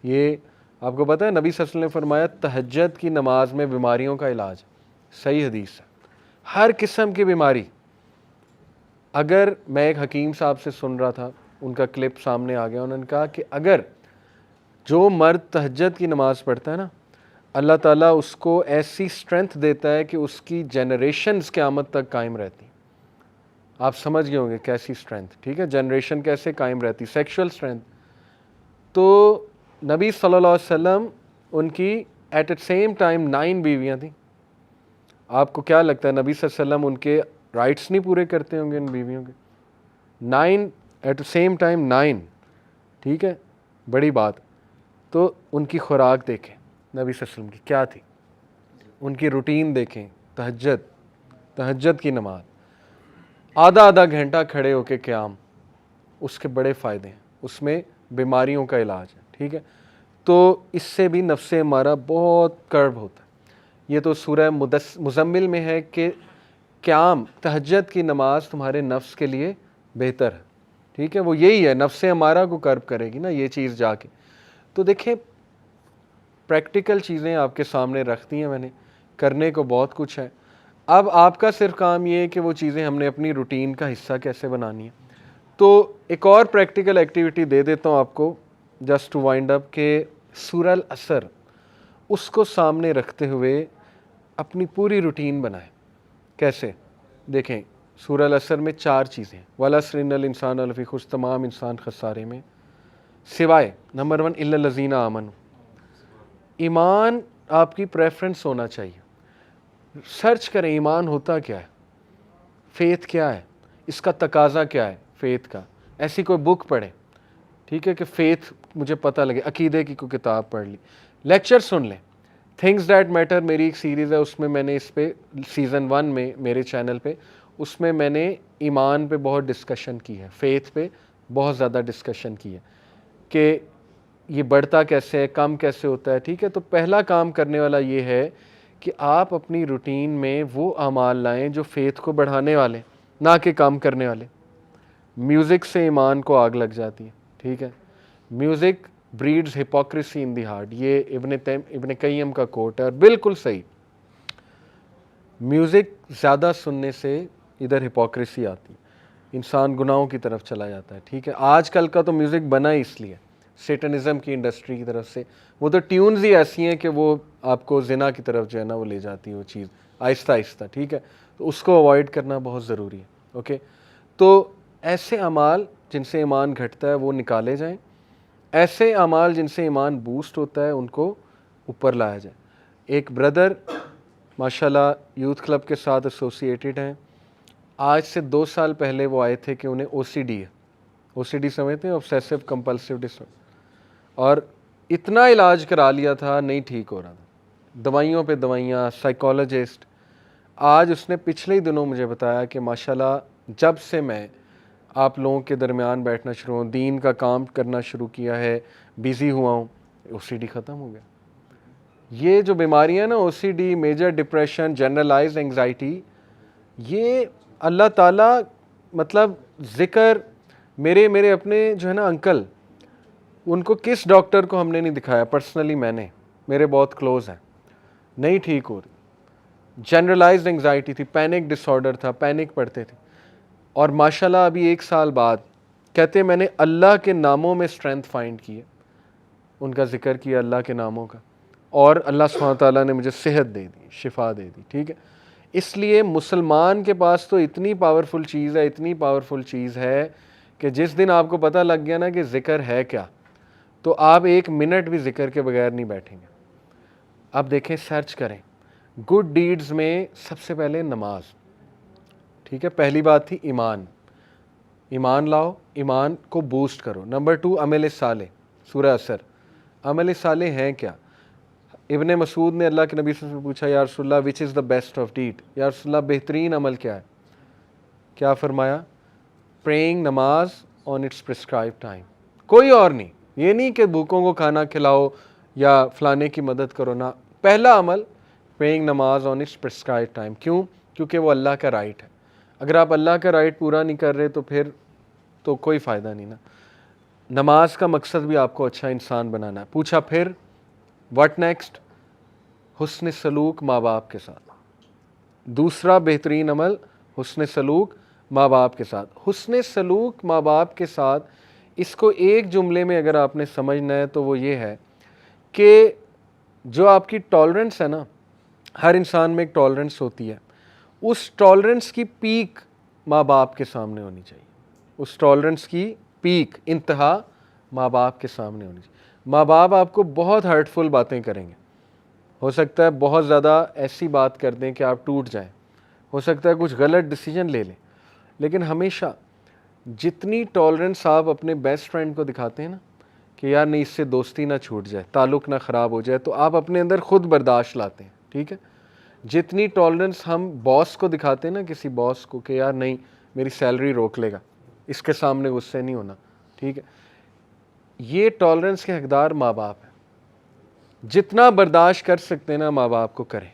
یہ آپ کو پتہ ہے نبی صلی اللہ علیہ وسلم نے فرمایا تہجد کی نماز میں بیماریوں کا علاج. صحیح حدیث ہے, ہر قسم کی بیماری. اگر میں ایک حکیم صاحب سے سن رہا تھا, ان کا کلپ سامنے آ گیا, انہوں نے کہا کہ اگر جو مرد تہجد کی نماز پڑھتا ہے نا, اللہ تعالیٰ اس کو ایسی اسٹرینتھ دیتا ہے کہ اس کی جنریشنز قیامت تک قائم رہتی. آپ سمجھ گئے ہوں گے کیسی اسٹرینتھ. ٹھیک ہے, جنریشن کیسے قائم رہتی, سیکشول اسٹرینتھ. تو نبی صلی اللہ علیہ وسلم ان کی ایٹ اے سیم ٹائم 9 بیویاں تھیں. آپ کو کیا لگتا ہے نبی صلی اللہ علیہ وسلم ان کے رائٹس نہیں پورے کرتے ہوں گے ان بیویوں کے؟ 9 ایٹ اے سیم ٹائم 9. ٹھیک ہے, بڑی بات. تو ان کی خوراک دیکھیں نبی صلی اللہ علیہ وسلم کی کیا تھی, ان کی روٹین دیکھیں. تہجد کی نماز, آدھا گھنٹہ کھڑے ہو کے قیام, اس کے بڑے فائدے ہیں, اس میں بیماریوں کا علاج ہے. ٹھیک ہے, تو اس سے بھی نفس امارہ بہت کرب ہوتا ہے. یہ تو سورہ مزمل میں ہے کہ قیام تہجد کی نماز تمہارے نفس کے لیے بہتر ہے. ٹھیک ہے, وہ یہی ہے, نفس امارہ کو کرب کرے گی نا یہ چیز جا کے. تو دیکھیں پریکٹیکل چیزیں آپ کے سامنے رکھ دی ہیں میں نے, کرنے کو بہت کچھ ہے. اب آپ کا صرف کام یہ ہے کہ وہ چیزیں ہم نے اپنی روٹین کا حصہ کیسے بنانی ہے. تو ایک اور پریکٹیکل ایکٹیویٹی دے دیتا ہوں آپ کو جسٹ ٹو وائنڈ اپ, کہ سورہ العصر اس کو سامنے رکھتے ہوئے اپنی پوری روٹین بنائیں. کیسے؟ دیکھیں سورہ العصر میں 4 چیزیں, والعصر ان الانسان لفی خسر, تمام انسان خسارے میں, سوائے نمبر 1 الا الذین آمنوا. ایمان آپ کی پریفرنس ہونا چاہیے. سرچ کریں ایمان ہوتا کیا ہے, فیتھ کیا ہے, اس کا تقاضا کیا ہے. فیتھ کا, ایسی کوئی بک پڑھیں, ٹھیک ہے, کہ فیتھ مجھے پتہ لگے, عقیدے کی کوئی کتاب پڑھ لی, لیکچر سن لیں. تھنگز دیٹ میٹر میری ایک سیریز ہے, اس میں میں نے اس پہ سیزن 1 میں میرے چینل پہ, اس میں میں نے ایمان پہ بہت ڈسکشن کی ہے, فیتھ پہ بہت زیادہ ڈسکشن کی ہے کہ یہ بڑھتا کیسے ہے, کم کیسے ہوتا ہے, ٹھیک ہے. تو پہلا کام کرنے والا یہ ہے کہ آپ اپنی روٹین میں وہ اعمال لائیں جو فیتھ کو بڑھانے والے, نہ کہ کم کرنے والے. میوزک سے ایمان کو آگ لگ جاتی ہے, ٹھیک ہے. Music breeds hypocrisy in the heart, یہ ابن قیم کا کوٹ ہے, اور بالکل صحیح. میوزک زیادہ سننے سے ادھر ہپوکریسی آتی ہے, انسان گناہوں کی طرف چلا جاتا ہے, ٹھیک ہے. آج کل کا تو میوزک بنا ہی اس لیے سیٹنزم کی انڈسٹری کی طرف سے, وہ تو ٹیونز ہی ایسی ہیں کہ وہ آپ کو زنا کی طرف جو ہے نا وہ لے جاتی ہے وہ چیز آہستہ آہستہ, ٹھیک ہے. تو اس کو اوائڈ کرنا بہت ضروری ہے, اوکے. تو ایسے اعمال جن سے ایمان گھٹتا ہے وہ نکالے جائیں, ایسے اعمال جن سے ایمان بوسٹ ہوتا ہے ان کو اوپر لایا جائے. ایک بردر ماشاءاللہ یوتھ کلب کے ساتھ ایسوسیٹیڈ ہیں, آج سے 2 سال پہلے وہ آئے تھے کہ انہیں او سی ڈی ہے, او سی ڈی سمجھتے ہیں, obsessive compulsive disorder, اور اتنا علاج کرا لیا تھا نہیں ٹھیک ہو رہا تھا, دوائیوں پہ دوائیاں, سائیکالوجسٹ. آج اس نے پچھلے ہی دنوں مجھے بتایا کہ ماشاءاللہ جب سے میں آپ لوگوں کے درمیان بیٹھنا شروع ہوں, دین کا کام کرنا شروع کیا ہے, بیزی ہوا ہوں, او سی ڈی ختم ہو گیا. یہ جو بیماریاں نا, O C D, major depression, generalized anxiety, یہ اللہ تعالیٰ مطلب ذکر میرے اپنے جو ہے نا انکل, ان کو کس ڈاکٹر کو ہم نے نہیں دکھایا, پرسنلی میں نے, میرے بہت کلوز ہیں, نہیں ٹھیک ہو رہی. جنرلائزڈ انگزائٹی تھی, پینک ڈس آرڈر تھا, پینک پڑتے تھے, اور ماشاءاللہ ابھی 1 سال بعد کہتے میں نے اللہ کے ناموں میں اسٹرینتھ فائنڈ کی ہے, ان کا ذکر کیا اللہ کے ناموں کا, اور اللہ سبحانہ تعالیٰ نے مجھے صحت دے دی, شفا دے دی, ٹھیک ہے. اس لیے مسلمان کے پاس تو اتنی پاورفل چیز ہے, اتنی پاورفل چیز ہے کہ جس دن آپ کو پتہ لگ گیا نا کہ ذکر ہے کیا, تو آپ 1 منٹ بھی ذکر کے بغیر نہیں بیٹھیں گے. آپ دیکھیں, سرچ کریں, گڈ ڈیڈز میں سب سے پہلے نماز, ٹھیک ہے. پہلی بات تھی ایمان, ایمان لاؤ, ایمان کو بوسٹ کرو. نمبر 2 عمل صالح, سورہ اثر. عمل صالح ہیں کیا؟ ابن مسعود نے اللہ کے نبی صلی اللہ علیہ وسلم سے پوچھا, یا رسول اللہ وچ از دا بیسٹ آف ڈیڈ, یا رسول اللہ بہترین عمل کیا ہے؟ کیا فرمایا؟ پریئنگ, نماز آن اٹس پرسکرائب ٹائم, کوئی اور نہیں. یہ نہیں کہ بھوکوں کو کھانا کھلاؤ یا فلانے کی مدد کرو, نہ. پہلا عمل پریئنگ نماز آن اٹس پرسکرائب ٹائم. کیوں؟ کیونکہ وہ اللہ کا رائٹ ہے. اگر آپ اللہ کا رائٹ پورا نہیں کر رہے تو پھر تو کوئی فائدہ نہیں نا. نماز کا مقصد بھی آپ کو اچھا انسان بنانا ہے. پوچھا پھر واٹ نیکسٹ؟ حسن سلوک ماں باپ کے ساتھ. دوسرا بہترین عمل حسن سلوک ماں باپ کے ساتھ. حسن سلوک ماں باپ کے ساتھ, اس کو ایک جملے میں اگر آپ نے سمجھنا ہے تو وہ یہ ہے کہ جو آپ کی ٹالرنس ہے نا, ہر انسان میں ایک ٹالرنس ہوتی ہے, اس ٹالرنس کی پیک ماں باپ کے سامنے ہونی چاہیے. اس ٹالرنس کی پیک, انتہا ماں باپ کے سامنے ہونی چاہیے. ماں باپ آپ کو بہت ہرٹفل باتیں کریں گے, ہو سکتا ہے بہت زیادہ ایسی بات کر دیں کہ آپ ٹوٹ جائیں, ہو سکتا ہے کچھ غلط ڈیسیجن لے لیں, لیکن ہمیشہ جتنی ٹالرنس آپ اپنے بیسٹ فرینڈ کو دکھاتے ہیں نا کہ یار نہیں اس سے دوستی نہ چھوٹ جائے, تعلق نہ خراب ہو جائے, تو آپ اپنے اندر خود برداشت لاتے ہیں, ٹھیک ہے. جتنی ٹالرنس ہم باس کو دکھاتے ہیں نا, کسی باس کو, کہ یار نہیں میری سیلری روک لے گا, اس کے سامنے غصے نہیں ہونا, ٹھیک ہے. یہ ٹالرنس کے حقدار ماں باپ ہیں. جتنا برداشت کر سکتے ہیں نا ماں باپ کو کریں.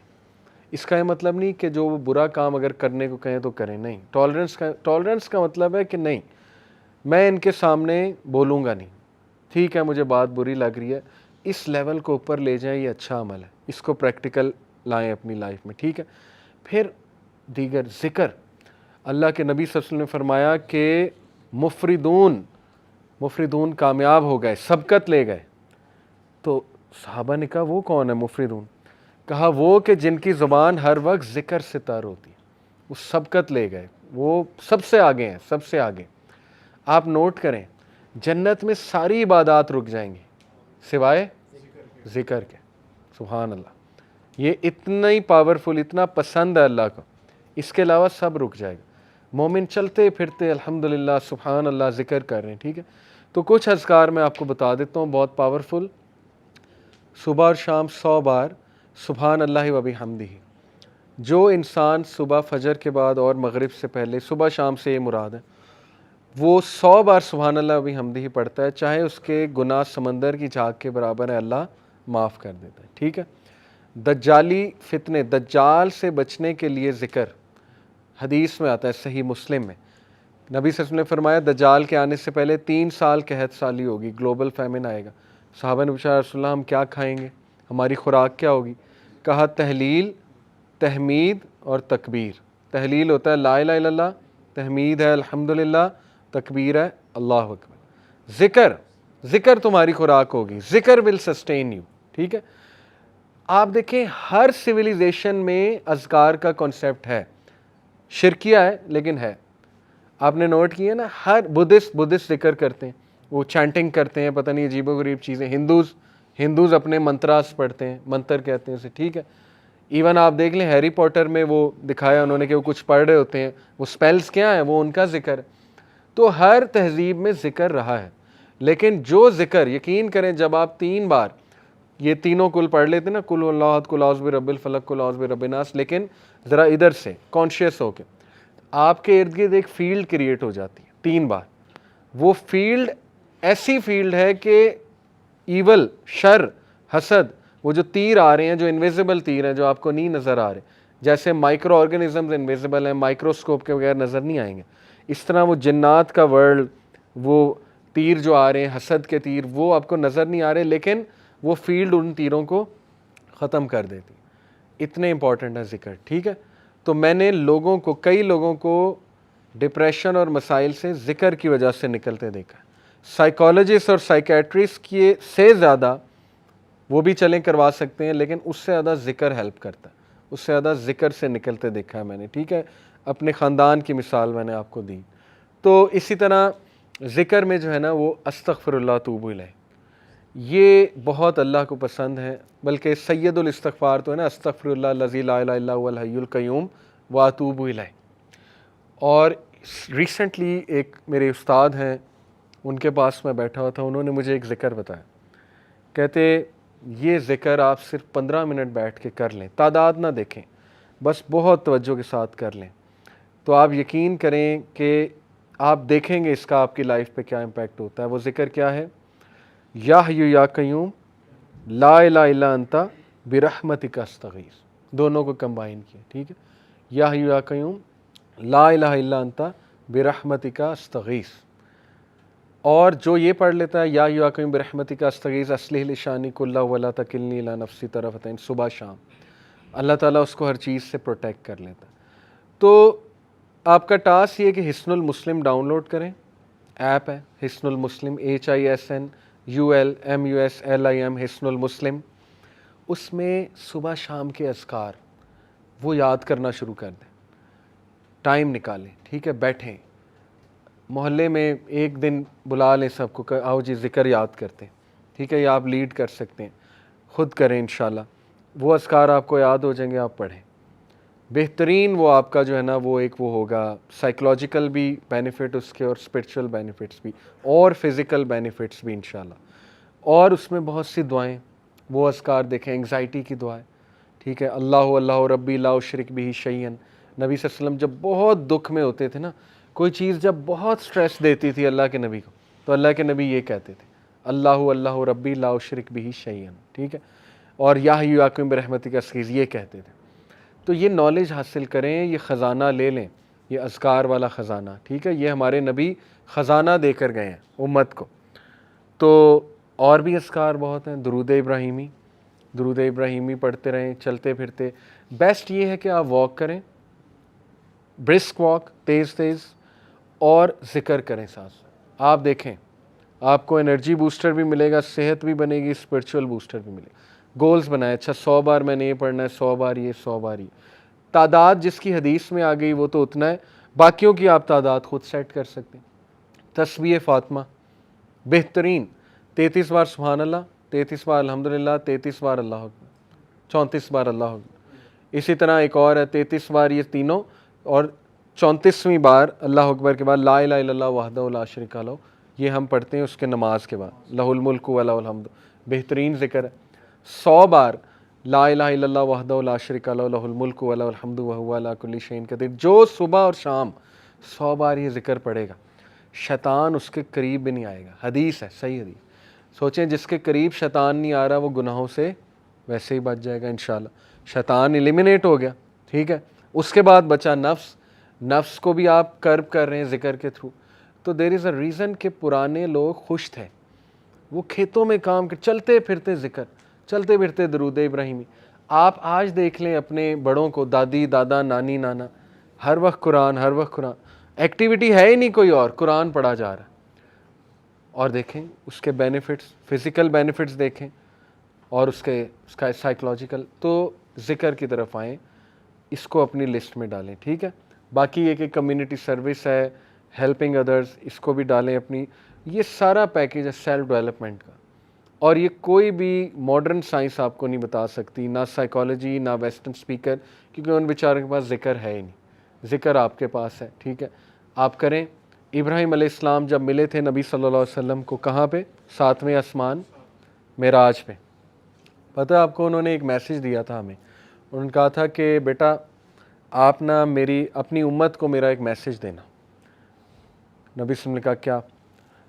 اس کا یہ مطلب نہیں کہ جو وہ برا کام اگر کرنے کو کہیں تو کریں, نہیں. ٹالرنس کا مطلب ہے کہ نہیں میں ان کے سامنے بولوں گا نہیں, ٹھیک ہے, مجھے بات بری لگ رہی ہے, اس لیول کو اوپر لے جائیں, یہ اچھا عمل ہے, اس کو پریکٹیکل لائیں اپنی لائف میں, ٹھیک ہے. پھر دیگر ذکر. اللہ کے نبی صلی اللہ علیہ وسلم نے فرمایا کہ مفردون کامیاب ہو گئے, سبقت لے گئے. تو صحابہ نے کہا وہ کون ہے مفردون؟ کہا وہ کہ جن کی زبان ہر وقت ذکر سے تر ہوتی ہے, وہ سبقت لے گئے, وہ سب سے آگے ہیں, سب سے آگے. آپ نوٹ کریں, جنت میں ساری عبادات رک جائیں گی سوائے ذکر کے. سبحان اللہ, یہ اتنا ہی پاورفل, اتنا پسند ہے اللہ کو, اس کے علاوہ سب رک جائے گا. مومن چلتے پھرتے الحمدللہ سبحان اللہ ذکر کر رہے ہیں، ٹھیک ہے. تو کچھ اذکار میں آپ کو بتا دیتا ہوں بہت پاورفل. صبح اور شام 100 بار سبحان اللہ و بحمدہ. جو انسان صبح فجر کے بعد اور مغرب سے پہلے، صبح شام سے یہ مراد ہے، وہ 100 بار سبحان اللہ و بحمدہ پڑھتا ہے، چاہے اس کے گناہ سمندر کی جھاگ کے برابر ہے، اللہ معاف کر دیتا ہے، ٹھیک ہے. دجالی فتنے، دجال سے بچنے کے لیے ذکر حدیث میں آتا ہے صحیح مسلم میں. نبی صلی اللہ علیہ وسلم نے فرمایا دجال کے آنے سے پہلے 3 سال قحط سالی ہوگی، گلوبل فیمن آئے گا. صحابہ نے پوچھا رسول اللہ ہم کیا کھائیں گے، ہماری خوراک کیا ہوگی؟ کہا تحلیل، تحمید اور تکبیر. تحلیل ہوتا ہے لا الہ الا اللہ، تحمید ہے الحمدللہ، تکبیر ہے اللہ اکبر. ذکر تمہاری خوراک ہوگی، ذکر ول سسٹین یو، ٹھیک ہے. آپ دیکھیں ہر سویلائزیشن میں اذکار کا کنسیپٹ ہے، شرکیہ ہے لیکن ہے. آپ نے نوٹ کیا نا، ہر بدھسٹ ذکر کرتے ہیں، وہ چینٹنگ کرتے ہیں، پتہ نہیں عجیب و غریب چیزیں. ہندوز اپنے منتراس پڑھتے ہیں، منتر کہتے ہیں اسے، ٹھیک ہے. ایون آپ دیکھ لیں ہیری پوٹر میں وہ دکھایا انہوں نے کہ وہ کچھ پڑھ رہے ہوتے ہیں، وہ سپیلز کیا ہیں، وہ ان کا ذکر ہے. تو ہر تہذیب میں ذکر رہا ہے، لیکن جو ذکر یقین کریں جب آپ 3 بار یہ تینوں کل پڑھ لیتے نا، کل اللہ احد، کل اعوذ برب الفلق، کل اعوذ برب الناس، لیکن ذرا ادھر سے کانشیس ہو کے آپ کے ارد گرد ایک فیلڈ کریٹ ہو جاتی ہے 3 بار. وہ فیلڈ ایسی فیلڈ ہے کہ ایول، شر، حسد، وہ جو تیر آ رہے ہیں، جو انویزیبل تیر ہیں جو آپ کو نہیں نظر آ رہے، جیسے مائکرو آرگنزمز انویزیبل ہیں، مائکروسکوپ کے بغیر نظر نہیں آئیں گے، اس طرح وہ جنات کا ورلڈ، وہ تیر جو آ رہے ہیں حسد کے تیر، وہ آپ کو نظر نہیں آ رہے، لیکن وہ فیلڈ ان تیروں کو ختم کر دیتی. اتنے امپورٹنٹ ہے ذکر، ٹھیک ہے. تو میں نے کئی لوگوں کو ڈپریشن اور مسائل سے ذکر کی وجہ سے نکلتے دیکھا. سائیکالوجسٹ اور سائیکیٹرسٹ کی سے زیادہ وہ بھی چلیں کروا سکتے ہیں، لیکن اس سے زیادہ ذکر ہیلپ کرتا ہے، اس سے زیادہ ذکر سے نکلتے دیکھا ہے میں نے، ٹھیک ہے. اپنے خاندان کی مثال میں نے آپ کو دی. تو اسی طرح ذکر میں جو ہے نا وہ استغفر اللہ توب الیہ، یہ بہت اللہ کو پسند ہے. بلکہ سید الاستغفار تو ہے نا، استغفر اللہ الذی لا الہ الا هو الحی القیوم واتوب الیہ. اور ریسنٹلی ایک میرے استاد ہیں، ان کے پاس میں بیٹھا ہوا تھا، انہوں نے مجھے ایک ذکر بتایا. کہتے یہ ذکر آپ صرف 15 منٹ بیٹھ کے کر لیں، تعداد نہ دیکھیں، بس بہت توجہ کے ساتھ کر لیں، تو آپ یقین کریں کہ آپ دیکھیں گے اس کا آپ کی لائف پہ کیا امپیکٹ ہوتا ہے. وہ ذکر کیا ہے؟ یا حی یا قیوم لا الہ الا انت برحمتک استغیث. دونوں کو کمبائن کیا، ٹھیک ہے. یا حی یا قیوم لا الہ الا انت برحمتک استغیث. اور جو یہ پڑھ لیتا ہے یا حی یا قیوم برحمتک استغیث اصلح لی شانی کلہ ولا تکلنی الی نفسی طرفۃ عین، صبح شام، اللہ تعالیٰ اس کو ہر چیز سے پروٹیکٹ کر لیتا ہے. تو آپ کا ٹاسک یہ کہ حصن المسلم ڈاؤن لوڈ کریں، ایپ ہے حصن المسلم، HISNULMUSLIM، حصن المسلم. اس میں صبح شام کے اذکار وہ یاد کرنا شروع کر دیں، ٹائم نکالیں، ٹھیک ہے. بیٹھیں، محلے میں ایک دن بلا لیں سب کو کہ آؤ جی ذکر یاد کرتے ہیں، ٹھیک ہے. یا آپ لیڈ کر سکتے ہیں، خود کریں انشاءاللہ. وہ اذکار آپ کو یاد ہو جائیں گے، آپ پڑھیں. بہترین وہ آپ کا جو ہے نا وہ ایک وہ ہوگا، سائیکلوجیکل بھی بینیفٹ اس کے، اور اسپرچول بینیفٹس بھی، اور فزیکل بینیفٹس بھی انشاءاللہ. اور اس میں بہت سی دعائیں، وہ اذکار دیکھیں، انگزائٹی کی دعائیں، ٹھیک ہے. اللہ ربی لا اشرک بہ شیئا. نبی صلی اللہ علیہ وسلم جب بہت دکھ میں ہوتے تھے نا، کوئی چیز جب بہت سٹریس دیتی تھی اللہ کے نبی کو، تو اللہ کے نبی یہ کہتے تھے اللہ ربی لا اشرک بہ شیئا، ٹھیک ہے. اور یا حی یا قیوم برحمتک استغیث یہ کہتے تھے. تو یہ نالج حاصل کریں، یہ خزانہ لے لیں، یہ اذکار والا خزانہ، ٹھیک ہے. یہ ہمارے نبی خزانہ دے کر گئے ہیں امت کو. تو اور بھی اذکار بہت ہیں. درود ابراہیمی پڑھتے رہیں چلتے پھرتے. بیسٹ یہ ہے کہ آپ واک کریں، برسک واک، تیز تیز، اور ذکر کریں ساتھ. آپ دیکھیں آپ کو انرجی بوسٹر بھی ملے گا، صحت بھی بنے گی، اسپرچول بوسٹر بھی ملے گا. گولز بنائیں، اچھا 100 بار میں نے یہ پڑھنا ہے، 100 بار یہ، 100 بار یہ. تعداد جس کی حدیث میں آ گئی وہ تو اتنا ہے، باقیوں کی آپ تعداد خود سیٹ کر سکتے ہیں. تسبیح فاطمہ بہترین، 33 بار سبحان اللہ، 33 بار الحمدللہ، 33 بار اللہ اکبر، 34 بار اللہ اکبر. اسی طرح ایک اور ہے 33 بار یہ تینوں، اور 34ویں بار اللہ اکبر کے بعد لا الہ الا اللہ وحدہ لا شریک لہ، یہ ہم پڑھتے ہیں اس کے نماز کے بعد، لہ الملک و لہ الحمد، بہترین ذکر ہے۔ 100 بار لا الہ الا اللہ وحدہ لا شریک لہ لہ الملک و لہ الحمد وہو علی کل شیء قدیر، جو صبح اور شام 100 بار یہ ذکر پڑھے گا، شیطان اس کے قریب بھی نہیں آئے گا۔ حدیث ہے، صحیح حدیث۔ سوچیں جس کے قریب شیطان نہیں آ رہا وہ گناہوں سے ویسے ہی بچ جائے گا انشاءاللہ، شیطان ایلیمینیٹ ہو گیا، ٹھیک ہے۔ اس کے بعد بچا نفس، نفس کو بھی آپ کرب کر رہے ہیں ذکر کے تھرو، تو دیر از اے ریزن کہ پرانے لوگ خوش تھے، وہ کھیتوں میں کام کر، چلتے پھرتے ذکر، چلتے پھرتے درود ابراہیمی۔ آپ آج دیکھ لیں اپنے بڑوں کو، دادی دادا نانی نانا، ہر وقت قرآن، ہر وقت قرآن، ایکٹیویٹی ہے ہی نہیں کوئی اور، قرآن پڑھا جا رہا ہے۔ اور دیکھیں اس کے بینیفٹس، فزیکل بینیفٹس دیکھیں اور اس کا سائیکلوجیکل، تو ذکر کی طرف آئیں، اس کو اپنی لسٹ میں ڈالیں، ٹھیک ہے۔ باقی یہ کہ کمیونٹی سروس ہے، ہیلپنگ ادرز، اس کو بھی ڈالیں اپنی، یہ سارا پیکیج ہے سیلف ڈیولپمنٹ کا، اور یہ کوئی بھی ماڈرن سائنس آپ کو نہیں بتا سکتی، نہ سائیکالوجی نہ ویسٹرن اسپیکر، کیونکہ ان بیچاروں کے پاس ذکر ہے ہی نہیں، ذکر آپ کے پاس ہے، ٹھیک ہے، آپ کریں۔ ابراہیم علیہ السلام جب ملے تھے نبی صلی اللہ علیہ وسلم کو، کہاں پہ؟ 7ویں آسمان، معراج پہ، پتہ ہے آپ کو انہوں نے ایک میسیج دیا تھا ہمیں، انہوں نے کہا تھا کہ بیٹا آپ نا میری اپنی امت کو میرا ایک میسیج دینا۔ نبی صلی اللہ علیہ وسلم نے کہا کیا؟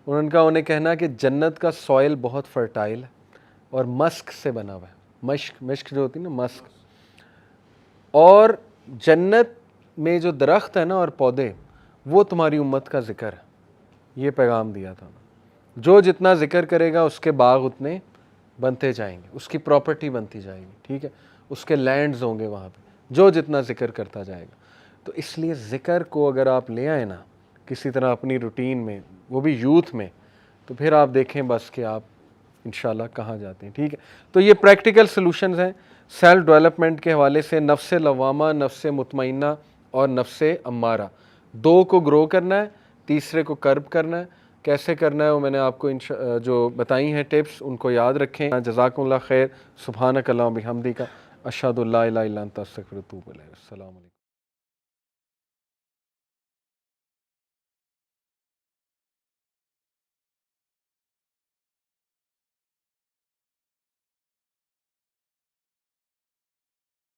انہوں نے کہا انہیں کہنا کہ جنت کا سوئل بہت فرٹائل ہے اور مسک سے بنا ہوا ہے، مشک جو ہوتی ہے نا، مسک، اور جنت میں جو درخت ہے نا اور پودے، وہ تمہاری امت کا ذکر ہے، یہ پیغام دیا تھا۔ جو جتنا ذکر کرے گا اس کے باغ اتنے بنتے جائیں گے، اس کی پراپرٹی بنتی جائے گی، ٹھیک ہے، اس کے لینڈز ہوں گے وہاں پہ، جو جتنا ذکر کرتا جائے گا۔ تو اس لیے ذکر کو اگر آپ لے آئیں نا کسی طرح اپنی روٹین میں، وہ بھی یوتھ میں، تو پھر آپ دیکھیں بس کہ آپ انشاءاللہ کہاں جاتے ہیں، ٹھیک ہے۔ تو یہ پریکٹیکل سلوشنز ہیں سیلف ڈیولپمنٹ کے حوالے سے، نفس لوامہ، نفس مطمئنہ اور نفس امارہ، 2 کو گرو کرنا ہے، تیسرے کو کرب کرنا ہے۔ کیسے کرنا ہے وہ میں نے آپ کو جو بتائی ہیں ٹپس، ان کو یاد رکھیں۔ جزاکم اللہ خیر، سبحانک اللہم و بحمدک، اشہد ان لا الہ الا انت استغفرک و اتوب الیک۔ السلام علیکم۔